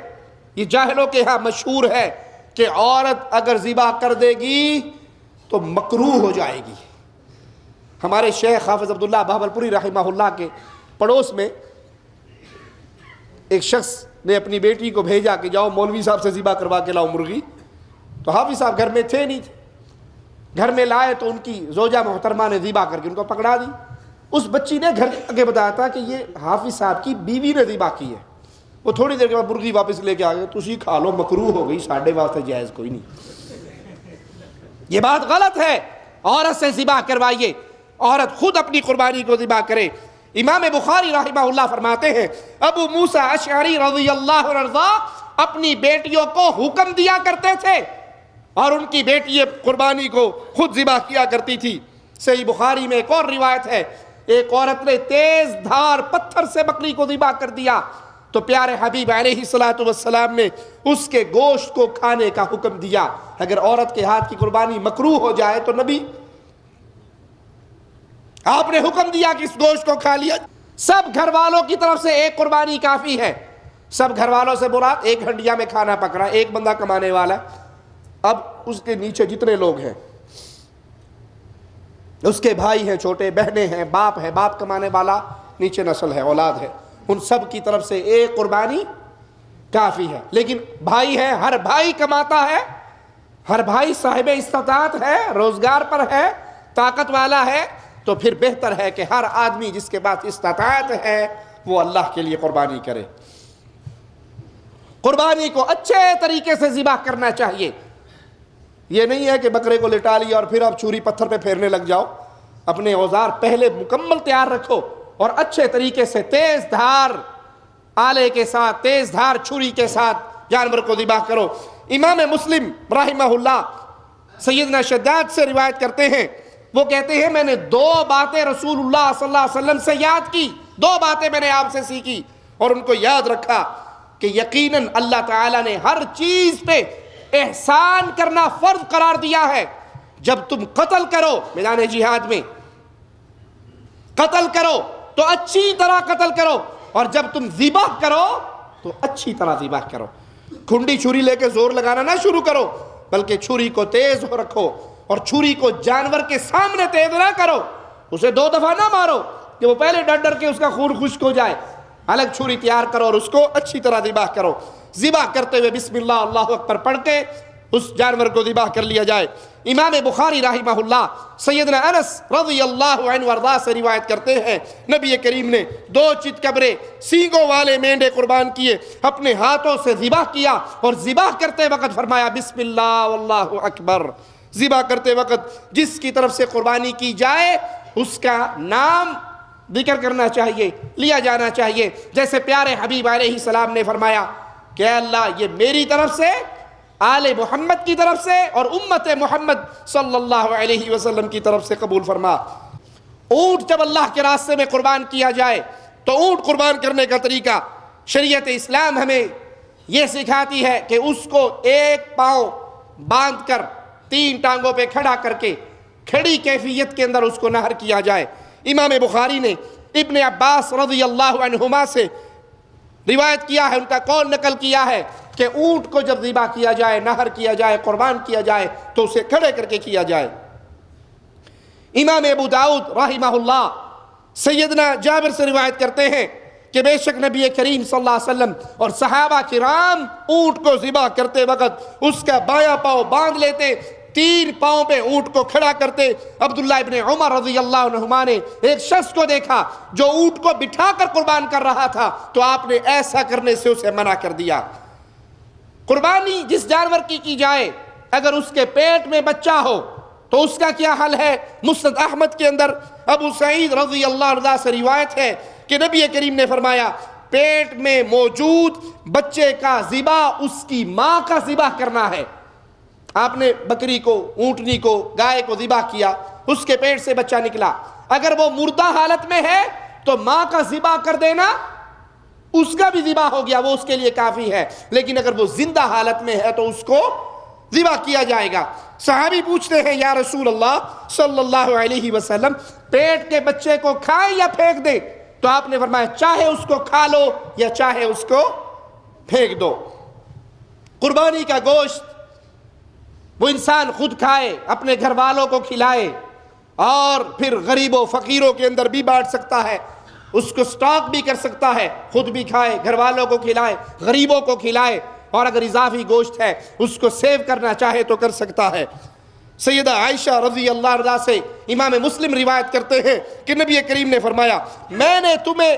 یہ جاہلوں کے ہاں مشہور ہے کہ عورت اگر ذبح کر دے گی تو مکروہ ہو جائے گی۔ ہمارے شیخ حافظ عبداللہ بہاولپوری رحمہ اللہ کے پڑوس میں ایک شخص نے اپنی بیٹی کو بھیجا کہ جاؤ مولوی صاحب سے ذبح کروا کے لاؤ مرغی، تو حافظ صاحب گھر میں تھے نہیں تھے، گھر میں لائے تو ان کی زوجہ محترمہ نے ذبح کر کے ان کو پکڑا دی۔ اس بچی نے گھر آگے بتایا تھا کہ یہ حافظ صاحب کی بیوی نے ذبح کی ہے۔ وہ تھوڑی دیر کے بعد مرغی واپس لے کے آ گئے، تسی کھا لو، مکروہ ہو گئی، ساڈے واسطے جائز کوئی نہیں۔ یہ بات غلط ہے، عورت سے ذبح کروائیے، عورت خود اپنی قربانی کو ذبح کرے۔ امام بخاری رحمہ اللہ فرماتے ہیں ابو موسیٰ اشعری رضی اللہ عنہ اپنی بیٹیوں کو حکم دیا کرتے تھے اور ان کی بیٹی قربانی کو خود ذبح کیا کرتی تھی۔ صحیح بخاری میں ایک اور روایت ہے، ایک عورت نے تیز دھار پتھر سے بکری کو ذبح کر دیا تو پیارے حبیب علیہ السلام نے اس کے گوشت کو کھانے کا حکم دیا۔ اگر عورت کے ہاتھ کی قربانی مکروہ ہو جائے تو نبی آپ نے حکم دیا کہ اس گوشت کو کھا لیا۔ سب گھر والوں کی طرف سے ایک قربانی کافی ہے۔ سب گھر والوں سے مراد ایک ہنڈیا میں کھانا پک رہا ہے، ایک بندہ کمانے والا، اب اس کے نیچے جتنے لوگ ہیں، اس کے بھائی ہیں، چھوٹے بہنیں ہیں، باپ ہے، باپ کمانے والا، نیچے نسل ہے، اولاد ہے، ان سب کی طرف سے ایک قربانی کافی ہے۔ لیکن بھائی ہے، ہر بھائی کماتا ہے، ہر بھائی صاحب استطاعت ہے، روزگار پر ہے، طاقت والا ہے، تو پھر بہتر ہے کہ ہر آدمی جس کے پاس استطاعت ہے وہ اللہ کے لیے قربانی کرے۔ قربانی کو اچھے طریقے سے ذبح کرنا چاہیے. یہ نہیں ہے کہ بکرے کو لٹا لیا اور پھر آپ چھری پتھر پہ پھیرنے لگ جاؤ. اپنے اوزار پہلے مکمل تیار رکھو اور اچھے طریقے سے تیز دھار آلے کے ساتھ، تیز دھار چھری کے ساتھ جانور کو ذبح کرو. امام مسلم رحمہ اللہ سیدنا شداد سے روایت کرتے ہیں، وہ کہتے ہیں میں نے 2 باتیں رسول اللہ صلی اللہ علیہ وسلم سے یاد کی، 2 باتیں میں نے آپ سے سیکھی اور ان کو یاد رکھا کہ یقیناً اللہ تعالیٰ نے ہر چیز پہ احسان کرنا فرض قرار دیا ہے. جب تم قتل کرو میدان جہاد میں، قتل کرو تو اچھی طرح قتل کرو، اور جب تم ذبح کرو تو اچھی طرح ذبح کرو. کھنڈی چھری لے کے زور لگانا نہ شروع کرو، بلکہ چھری کو تیز ہو رکھو اور چھری کو جانور کے سامنے تیز نہ کرو. اسے 2 دفعہ نہ مارو کہ وہ پہلے ڈر ڈر کے اس کا خون خشک ہو جائے. الگ چھری تیار کرو اور اس کو اچھی طرح ذبح کرو. ذبح کرتے ہوئے بسم اللہ اللہ اکبر پڑھ کے اس جانور کو ذبح کر لیا جائے. امام بخاری رحمہ اللہ سیدنا انس رضی اللہ عنہ وارضاہ سے روایت کرتے ہیں، نبی کریم نے 2 چتکبرے سینگوں والے مینڈے قربان کیے، اپنے ہاتھوں سے ذبح کیا اور ذبح کرتے وقت فرمایا بسم اللہ واللہ اکبر. ذبح کرتے وقت جس کی طرف سے قربانی کی جائے اس کا نام ذکر کرنا چاہیے، لیا جانا چاہیے. جیسے پیارے حبیب علیہ السلام نے فرمایا کہ اے اللہ یہ میری طرف سے، آل محمد کی طرف سے اور امت محمد صلی اللہ علیہ وسلم کی طرف سے قبول فرما. اونٹ جب اللہ کے راستے میں قربان کیا جائے تو اونٹ قربان کرنے کا طریقہ شریعت اسلام ہمیں یہ سکھاتی ہے کہ اس کو 1 پاؤں باندھ کر 3 ٹانگوں پہ کھڑا کر کے کھڑی کیفیت کے اندر اس کو نہر کیا جائے. امام بخاری نے ابن عباس رضی اللہ عنہما سے روایت کیا ہے، ان کا قول نقل کیا ہے کہ اونٹ کو جب ذبح کیا جائے، نہر کیا جائے، قربان کیا جائے تو اسے کھڑے کر کے کیا جائے. امام ابو داؤد رحمہ اللہ سیدنا جابر سے روایت کرتے ہیں کہ بے شک نبی کریم صلی اللہ علیہ وسلم اور صحابہ کرام اونٹ کو ذبح کرتے وقت اس کا بایاں پاؤں باندھ لیتے، 3 پاؤں پہ اونٹ کو کھڑا کرتے. عبداللہ ابن عمر رضی اللہ عنہما نے ایک شخص کو دیکھا جو اونٹ کو بٹھا کر قربان کر رہا تھا، تو آپ نے ایسا کرنے سے اسے منع کر دیا. قربانی جس جانور کی جائے اگر اس کے پیٹ میں بچہ ہو تو اس کا کیا حل ہے؟ مسند احمد کے اندر ابو سعید رضی اللہ عنہ سے روایت ہے کہ نبی کریم نے فرمایا پیٹ میں موجود بچے کا ذبح اس کی ماں کا ذبح کرنا ہے. آپ نے بکری کو، اونٹنی کو، گائے کو ذبح کیا، اس کے پیٹ سے بچہ نکلا، اگر وہ مردہ حالت میں ہے تو ماں کا ذبح کر دینا اس کا بھی ذبح ہو گیا، وہ اس کے لیے کافی ہے. لیکن اگر وہ زندہ حالت میں ہے تو اس کو ذبح کیا جائے گا. صحابی پوچھتے ہیں یا رسول اللہ صلی اللہ علیہ وسلم پیٹ کے بچے کو کھائیں یا پھینک دیں؟ تو آپ نے فرمایا چاہے اس کو کھا لو یا چاہے اس کو پھینک دو. قربانی کا گوشت وہ انسان خود کھائے، اپنے گھر والوں کو کھلائے اور پھر غریبوں فقیروں کے اندر بھی بانٹ سکتا ہے، اس کو سٹاک بھی کر سکتا ہے، خود بھی کھائے، گھر والوں کو کھلائے، غریبوں کو کھلائے، اور اگر اضافی گوشت ہے اس کو سیو کرنا چاہے تو کر سکتا ہے. سیدہ عائشہ رضی اللہ عنہا سے امام مسلم روایت کرتے ہیں کہ نبی کریم نے فرمایا میں نے تمہیں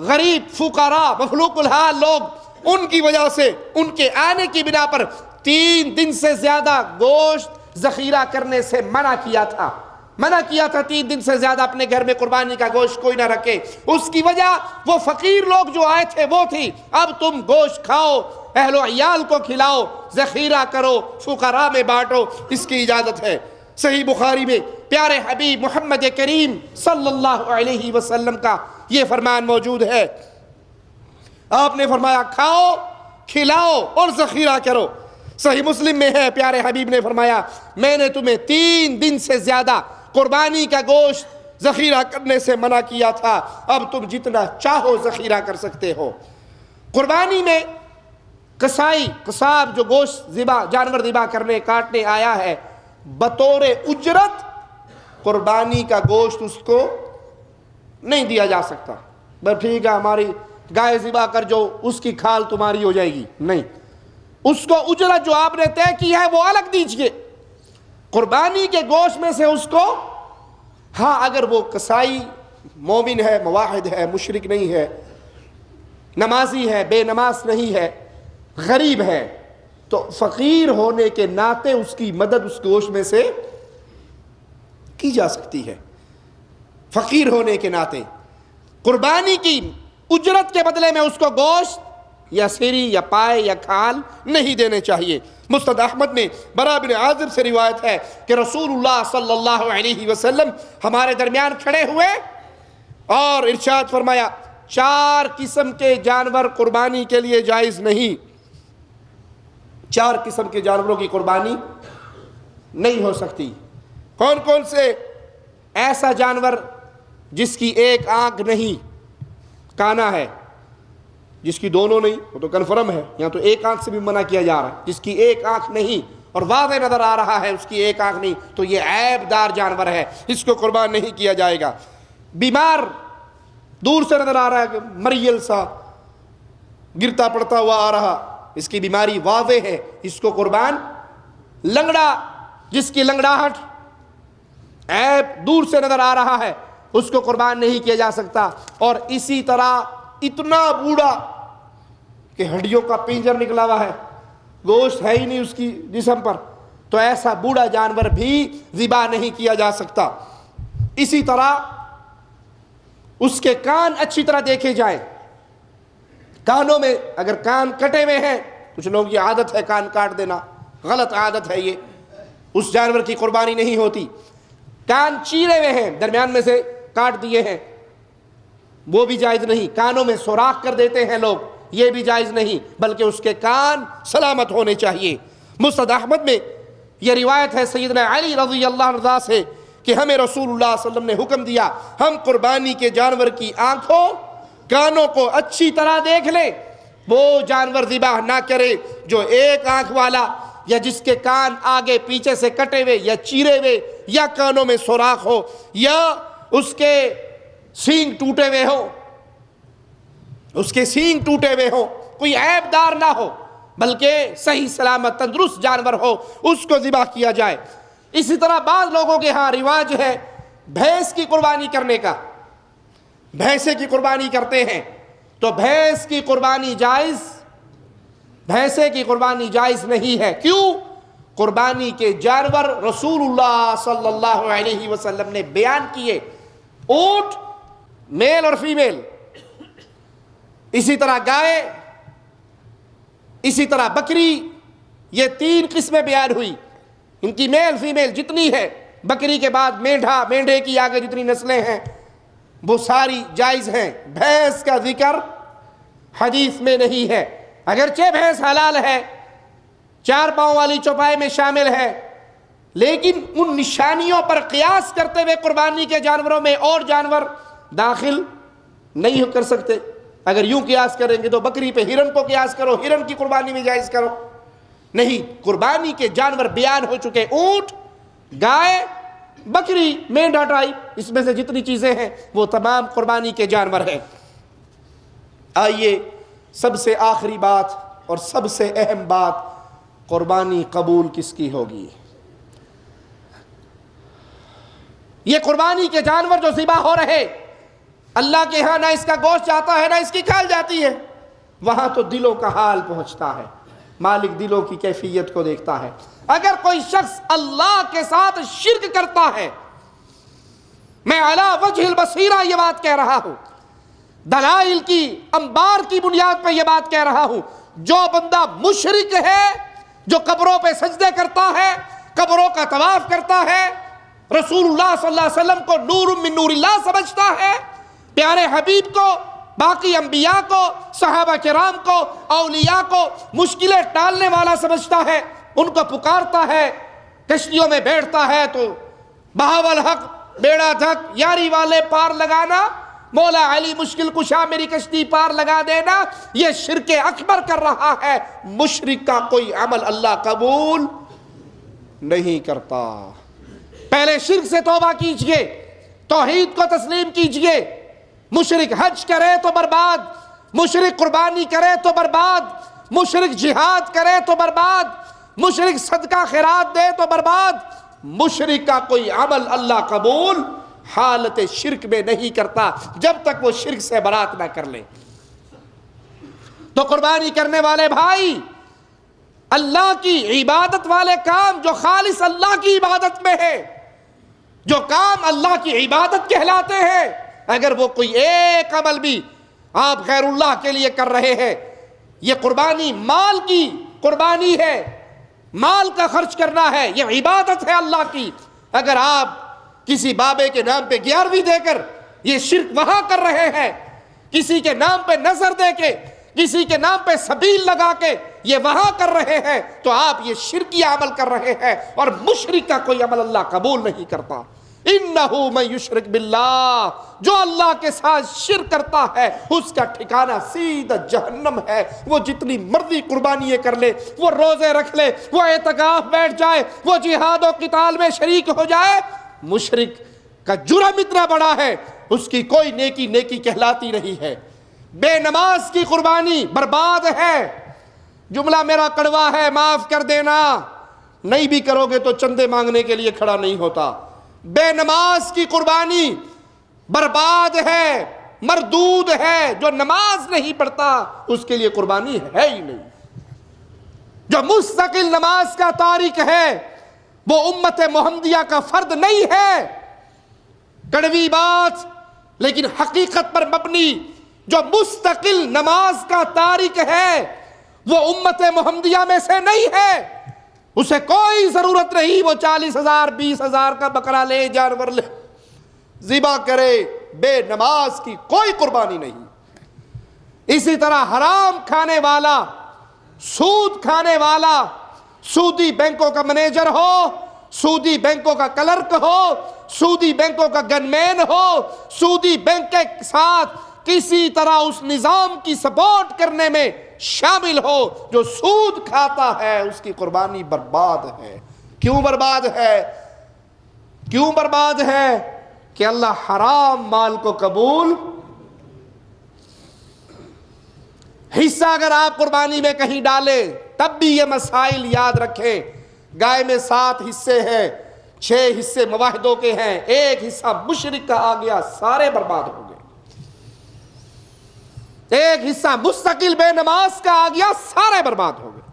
غریب، فقراء، مفلوق الحال لوگ ان کی وجہ سے، ان کے آنے کی بنا پر 3 دن سے زیادہ گوشت ذخیرہ کرنے سے منع کیا تھا. 3 دن سے زیادہ اپنے گھر میں قربانی کا گوشت کوئی نہ رکھے. اس کی وجہ وہ فقیر لوگ جو آئے تھے وہ تھی. اب تم گوشت کھاؤ، اہل و عیال کو کھلاؤ، ذخیرہ کرو، فقراء میں بانٹو، اس کی اجازت ہے. صحیح بخاری میں پیارے حبیب محمد کریم صلی اللہ علیہ وسلم کا یہ فرمان موجود ہے. آپ نے فرمایا کھاؤ، کھلاؤ اور ذخیرہ کرو. صحیح مسلم میں ہے پیارے حبیب نے فرمایا میں نے تمہیں 3 دن سے زیادہ قربانی کا گوشت ذخیرہ کرنے سے منع کیا تھا، اب تم جتنا چاہو ذخیرہ کر سکتے ہو. قربانی میں قصاب جو گوشت جانور ذبح کرنے کاٹنے آیا ہے بطور اجرت قربانی کا گوشت اس کو نہیں دیا جا سکتا. بس ٹھیک ہے ہماری گائے ذبح کر جو اس کی کھال تمہاری ہو جائے گی، نہیں، اس کو اجرت جو آپ نے طے کی ہے وہ الگ دیجئے. قربانی کے گوشت میں سے اس کو، ہاں اگر وہ قصائی مومن ہے، موحد ہے، مشرک نہیں ہے، نمازی ہے، بے نماز نہیں ہے، غریب ہے تو فقیر ہونے کے ناطے اس کی مدد اس گوشت میں سے کی جا سکتی ہے. فقیر ہونے کے ناطے قربانی کی اجرت کے بدلے میں اس کو گوشت یا سری یا پائے یا کھال نہیں دینے چاہیے. مسند احمد میں برا بن عازب سے روایت ہے کہ رسول اللہ صلی اللہ علیہ وسلم ہمارے درمیان کھڑے ہوئے اور ارشاد فرمایا 4 قسم کے جانور قربانی کے لیے جائز نہیں. 4 قسم کے جانوروں کی قربانی نہیں ہو سکتی. کون کون سے؟ ایسا جانور جس کی ایک آنکھ نہیں، کانا ہے، جس کی دونوں نہیں، وہ تو کنفرم ہے، یہاں تو ایک آنکھ سے بھی منع کیا جا رہا ہے. جس کی ایک آنکھ نہیں اور واضح نظر آ رہا ہے اس کی ایک آنکھ نہیں، تو یہ عیب دار جانور ہے، اس کو قربان نہیں کیا جائے گا. بیمار دور سے نظر آ رہا ہے کہ مریل سا گرتا پڑتا ہوا آ رہا، اس کی بیماری واضح ہے، اس کو قربان. لنگڑا جس کی لنگڑاہٹ عیب دور سے نظر آ رہا ہے، اس کو قربان نہیں کیا جا سکتا. اور اسی طرح اتنا بوڑھا کہ ہڈیوں کا پنجر نکلا ہوا ہے، گوشت ہے ہی نہیں اس کی جسم پر، تو ایسا بوڑھا جانور بھی ذبح نہیں کیا جا سکتا. اسی طرح اس کے کان اچھی طرح دیکھے جائیں. کانوں میں اگر کان کٹے ہوئے ہیں، کچھ لوگوں کی عادت ہے کان کاٹ دینا، غلط عادت ہے یہ، اس جانور کی قربانی نہیں ہوتی. کان چیرے ہوئے ہیں، درمیان میں سے کاٹ دیے ہیں، وہ بھی جائز نہیں. کانوں میں سوراخ کر دیتے ہیں لوگ، یہ بھی جائز نہیں، بلکہ اس کے کان سلامت ہونے چاہیے. مسند احمد میں یہ روایت ہے سیدنا علی رضی اللہ عنہ سے کہ ہمیں رسول اللہ صلی اللہ علیہ وسلم نے حکم دیا ہم قربانی کے جانور کی آنکھوں کانوں کو اچھی طرح دیکھ لیں. وہ جانور ذبح نہ کرے جو ایک آنکھ والا، یا جس کے کان آگے پیچھے سے کٹے ہوئے یا چیرے ہوئے، یا کانوں میں سوراخ ہو، یا اس کے سینگ ٹوٹے ہوئے ہو، اس کے سینگ ٹوٹے ہوئے ہو، کوئی عیب دار نہ ہو، بلکہ صحیح سلامت تندرست جانور ہو، اس کو ذبح کیا جائے. اسی طرح بعض لوگوں کے ہاں رواج ہے بھینس کی قربانی کرنے کا. بھینسے کی قربانی کرتے ہیں تو بھینس کی قربانی جائز، بھینسے کی قربانی جائز نہیں ہے. کیوں؟ قربانی کے جانور رسول اللہ صلی اللہ علیہ وسلم نے بیان کیے. اونٹ میل اور فیمیل، اسی طرح گائے، اسی طرح بکری، یہ 3 قسمیں بیان ہوئی. ان کی میل فیمیل جتنی ہے، بکری کے بعد مینڈھا، مینڈھے کی آگے جتنی نسلیں ہیں وہ ساری جائز ہیں. بھینس کا ذکر حدیث میں نہیں ہے، اگرچہ بھینس حلال ہے، 4 پاؤں والی چوپائے میں شامل ہے، لیکن ان نشانیوں پر قیاس کرتے ہوئے قربانی کے جانوروں میں اور جانور داخل نہیں کر سکتے. اگر یوں قیاس کریں گے تو بکری پہ ہرن کو قیاس کرو، ہرن کی قربانی میں جائز کرو. نہیں، قربانی کے جانور بیان ہو چکے، اونٹ، گائے، بکری، مینڈھا ٹائپ، اس میں سے جتنی چیزیں ہیں وہ تمام قربانی کے جانور ہیں. آئیے سب سے آخری بات اور سب سے اہم بات، قربانی قبول کس کی ہوگی؟ یہ قربانی کے جانور جو ذبح ہو رہے، اللہ کے ہاں نہ اس کا گوشت جاتا ہے نہ اس کی کھال جاتی ہے، وہاں تو دلوں کا حال پہنچتا ہے. مالک دلوں کی کیفیت کو دیکھتا ہے. اگر کوئی شخص اللہ کے ساتھ شرک کرتا ہے، میں علی وجہ البصیرہ یہ بات کہہ رہا ہوں، دلائل کی انبار کی بنیاد پر یہ بات کہہ رہا ہوں، جو بندہ مشرک ہے، جو قبروں پہ سجدے کرتا ہے، قبروں کا طواف کرتا ہے، رسول اللہ صلی اللہ علیہ وسلم کو نور من نور اللہ سمجھتا ہے، پیارے حبیب کو، باقی انبیاء کو، صحابہ کرام کو، اولیاء کو مشکلیں ٹالنے والا سمجھتا ہے، ان کو پکارتا ہے، کشتیوں میں بیٹھتا ہے تو بہاول حق بیڑا دھک، یاری والے پار لگانا، مولا علی مشکل کشا میری کشتی پار لگا دینا، یہ شرک اکبر کر رہا ہے. مشرک کا کوئی عمل اللہ قبول نہیں کرتا. پہلے شرک سے توبہ کیجئے، توحید کو تسلیم کیجئے. مشرک حج کرے تو برباد، مشرک قربانی کرے تو برباد، مشرک جہاد کرے تو برباد، مشرک صدقہ خیرات دے تو برباد. مشرک کا کوئی عمل اللہ قبول حالت شرک میں نہیں کرتا جب تک وہ شرک سے برات نہ کر لے. تو قربانی کرنے والے بھائی، اللہ کی عبادت والے کام جو خالص اللہ کی عبادت میں ہے، جو کام اللہ کی عبادت کہلاتے ہیں، اگر وہ کوئی ایک عمل بھی آپ غیر اللہ کے لیے کر رہے ہیں، یہ قربانی مال کی قربانی ہے، مال کا خرچ کرنا ہے، یہ عبادت ہے اللہ کی۔ اگر آپ کسی بابے کے نام پہ 11ویں دے کر یہ شرک وہاں کر رہے ہیں، کسی کے نام پہ نظر دے کے، کسی کے نام پہ سبیل لگا کے یہ وہاں کر رہے ہیں، تو آپ یہ شرکی عمل کر رہے ہیں، اور مشرک کا کوئی عمل اللہ قبول نہیں کرتا۔ انہو من یشرک باللہ، جو اللہ کے ساتھ شرک کرتا ہے اس کا ٹھکانہ سیدھا جہنم ہے۔ وہ جتنی مرضی قربانیاں کر لے، وہ روزے رکھ لے، وہ اعتکاف بیٹھ جائے، وہ جہاد و قتال میں شریک ہو جائے، مشرک کا جرم اتنا بڑا ہے، اس کی کوئی نیکی کہلاتی نہیں ہے۔ بے نماز کی قربانی برباد ہے۔ جملہ میرا کڑوا ہے، معاف کر دینا، نہیں بھی کرو گے تو چندے مانگنے کے لیے کھڑا نہیں ہوتا۔ بے نماز کی قربانی برباد ہے، مردود ہے۔ جو نماز نہیں پڑھتا اس کے لیے قربانی ہے ہی نہیں۔ جو مستقل نماز کا تارک ہے وہ امت محمدیہ کا فرد نہیں ہے۔ کڑوی بات لیکن حقیقت پر مبنی، جو مستقل نماز کا تارک ہے وہ امت محمدیہ میں سے نہیں ہے۔ اسے کوئی ضرورت نہیں وہ 40,000 20,000 کا بکرا لے، جانور لے، ذبح کرے۔ بے نماز کی کوئی قربانی نہیں۔ اسی طرح حرام کھانے والا، سود کھانے والا، سودی بینکوں کا منیجر ہو، سودی بینکوں کا کلرک ہو، سودی بینکوں کا گن مین ہو، سودی بینک کے ساتھ کسی طرح اس نظام کی سپورٹ کرنے میں شامل ہو، جو سود کھاتا ہے اس کی قربانی برباد ہے۔ کیوں برباد ہے؟ کیوں برباد ہے؟ کہ اللہ حرام مال کو قبول۔ حصہ اگر آپ قربانی میں کہیں ڈالیں تب بھی یہ مسائل یاد رکھیں۔ گائے میں 7 حصے ہیں، 6 حصے مواحدوں کے ہیں، 1 حصہ مشرک کا آ گیا، سارے برباد ہو گئے۔ 1 حصہ مستقل بے نماز کا آ گیا، سارے برباد ہو گئے۔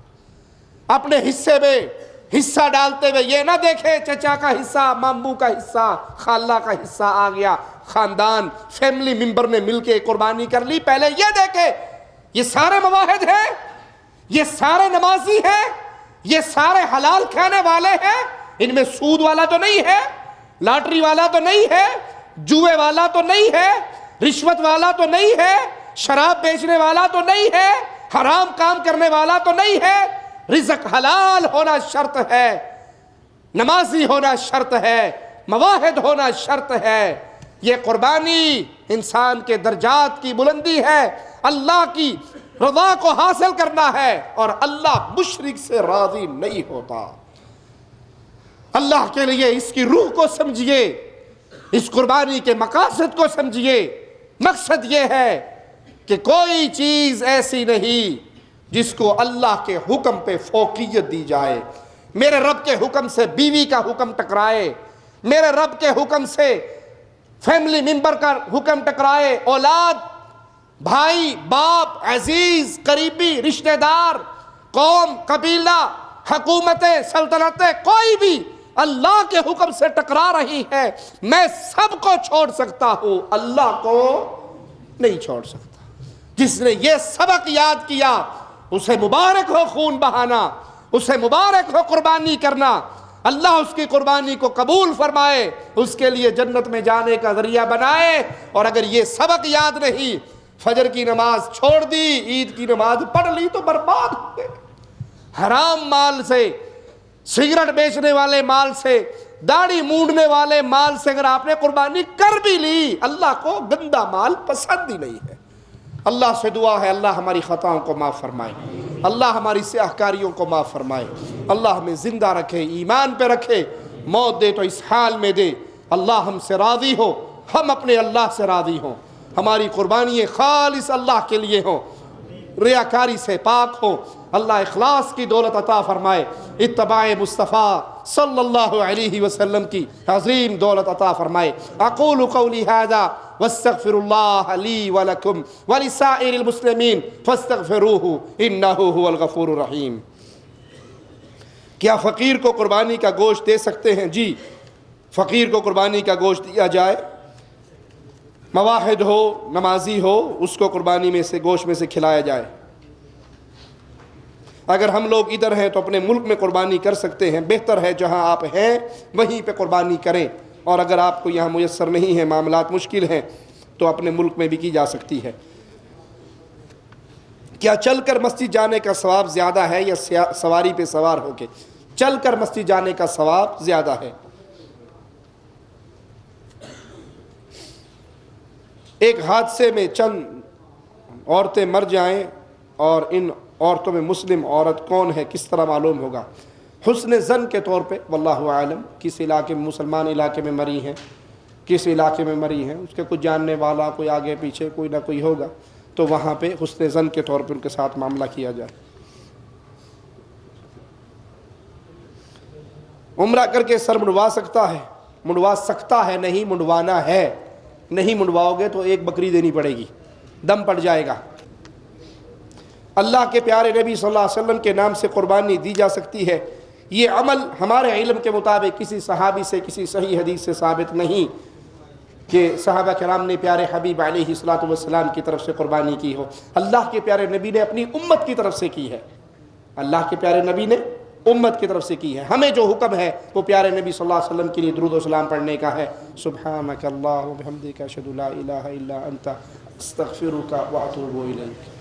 اپنے حصے میں حصہ ڈالتے ہوئے یہ نہ دیکھے چچا کا حصہ، ماموں کا حصہ، خالہ کا حصہ آ گیا، خاندان فیملی ممبر نے مل کے قربانی کر لی۔ پہلے یہ دیکھے یہ سارے مواحد ہیں، یہ سارے نمازی ہیں، یہ سارے حلال کھانے والے ہیں، ان میں سود والا تو نہیں ہے، لاٹری والا تو نہیں ہے، جوئے والا تو نہیں ہے، رشوت والا تو نہیں ہے، شراب بیچنے والا تو نہیں ہے، حرام کام کرنے والا تو نہیں ہے۔ رزق حلال ہونا شرط ہے، نمازی ہونا شرط ہے، مواحد ہونا شرط ہے۔ یہ قربانی انسان کے درجات کی بلندی ہے، اللہ کی رضا کو حاصل کرنا ہے، اور اللہ مشرک سے راضی نہیں ہوتا۔ اللہ کے لیے اس کی روح کو سمجھیے، اس قربانی کے مقاصد کو سمجھیے۔ مقصد یہ ہے کہ کوئی چیز ایسی نہیں جس کو اللہ کے حکم پہ فوقیت دی جائے۔ میرے رب کے حکم سے بیوی کا حکم ٹکرائے، میرے رب کے حکم سے فیملی ممبر کا حکم ٹکرائے، اولاد، بھائی، باپ، عزیز، قریبی، رشتہ دار، قوم، قبیلہ، حکومتیں، سلطنتیں، کوئی بھی اللہ کے حکم سے ٹکرا رہی ہے، میں سب کو چھوڑ سکتا ہوں، اللہ کو نہیں چھوڑ سکتا۔ جس نے یہ سبق یاد کیا اسے مبارک ہو خون بہانا، اسے مبارک ہو قربانی کرنا۔ اللہ اس کی قربانی کو قبول فرمائے، اس کے لیے جنت میں جانے کا ذریعہ بنائے۔ اور اگر یہ سبق یاد نہیں، فجر کی نماز چھوڑ دی، عید کی نماز پڑھ لی تو برباد ہو گئے۔ حرام مال سے، سگریٹ بیچنے والے مال سے، داڑھی مونڈنے والے مال سے اگر آپ نے قربانی کر بھی لی، اللہ کو گندا مال پسند ہی نہیں ہے۔ اللہ سے دعا ہے اللہ ہماری خطاؤں کو معاف فرمائے، اللہ ہماری سیاہکاریوں کو معاف فرمائے، اللہ ہمیں زندہ رکھے، ایمان پہ رکھے، موت دے تو اس حال میں دے، اللہ ہم سے راضی ہو، ہم اپنے اللہ سے راضی ہوں، ہماری قربانیاں خالص اللہ کے لیے ہوں، ریاکاری سے پاک ہوں، اللہ اخلاص کی دولت عطا فرمائے، اتباع مصطفیٰ صلی اللہ علیہ وسلم کی عظیم دولت عطا فرمائے۔ اقول قولی ھذا واستغفر اللہ لی ولکم ولسائر المسلمین فاستغفروہ انہ هو الغفور الرحیم۔ کیا فقیر کو قربانی کا گوشت دے سکتے ہیں؟ جی، فقیر کو قربانی کا گوشت دیا جائے، مواحد ہو، نمازی ہو، اس کو قربانی میں سے گوشت میں سے کھلایا جائے۔ اگر ہم لوگ ادھر ہیں تو اپنے ملک میں قربانی کر سکتے ہیں، بہتر ہے جہاں آپ ہیں وہیں پہ قربانی کریں، اور اگر آپ کو یہاں میسر نہیں ہے، معاملات مشکل ہیں، تو اپنے ملک میں بھی کی جا سکتی ہے۔ کیا چل کر مسجد جانے کا ثواب زیادہ ہے یا سواری پہ سوار ہو کے؟ چل کر مسجد جانے کا ثواب زیادہ ہے۔ ایک حادثے میں چند عورتیں مر جائیں اور ان عورتوں میں مسلم عورت کون ہے، کس طرح معلوم ہوگا؟ حسن ظن کے طور پہ، واللہ عالم، کس علاقے میں، مسلمان علاقے میں مری ہیں، کس علاقے میں مری ہیں، اس کے کچھ جاننے والا کوئی آگے پیچھے کوئی نہ کوئی ہوگا، تو وہاں پہ حسن ظن کے طور پہ ان کے ساتھ معاملہ کیا جائے۔ عمرہ کر کے سر منڈوا سکتا ہے، نہیں منڈوانا ہے، نہیں منڈواؤ گے تو ایک بکری دینی پڑے گی، دم پڑ جائے گا۔ اللہ کے پیارے نبی صلی اللہ علیہ وسلم کے نام سے قربانی دی جا سکتی ہے۔ یہ عمل ہمارے علم کے مطابق کسی صحابی سے، کسی صحیح حدیث سے ثابت نہیں کہ صحابہ کرام نے پیارے حبیب علیہ الصلوۃ والسلام کی طرف سے قربانی کی ہو۔ اللہ کے پیارے نبی نے اپنی امت کی طرف سے کی ہے، اللہ کے پیارے نبی نے امت کی طرف سے کی ہے۔ ہمیں جو حکم ہے وہ پیارے نبی صلی اللہ علیہ وسلم کے لیے درود و سلام پڑھنے کا ہے۔ سبحانک اللہم وبحمدک اشہد لا الہ الا انت استغفرک واتوب الیک۔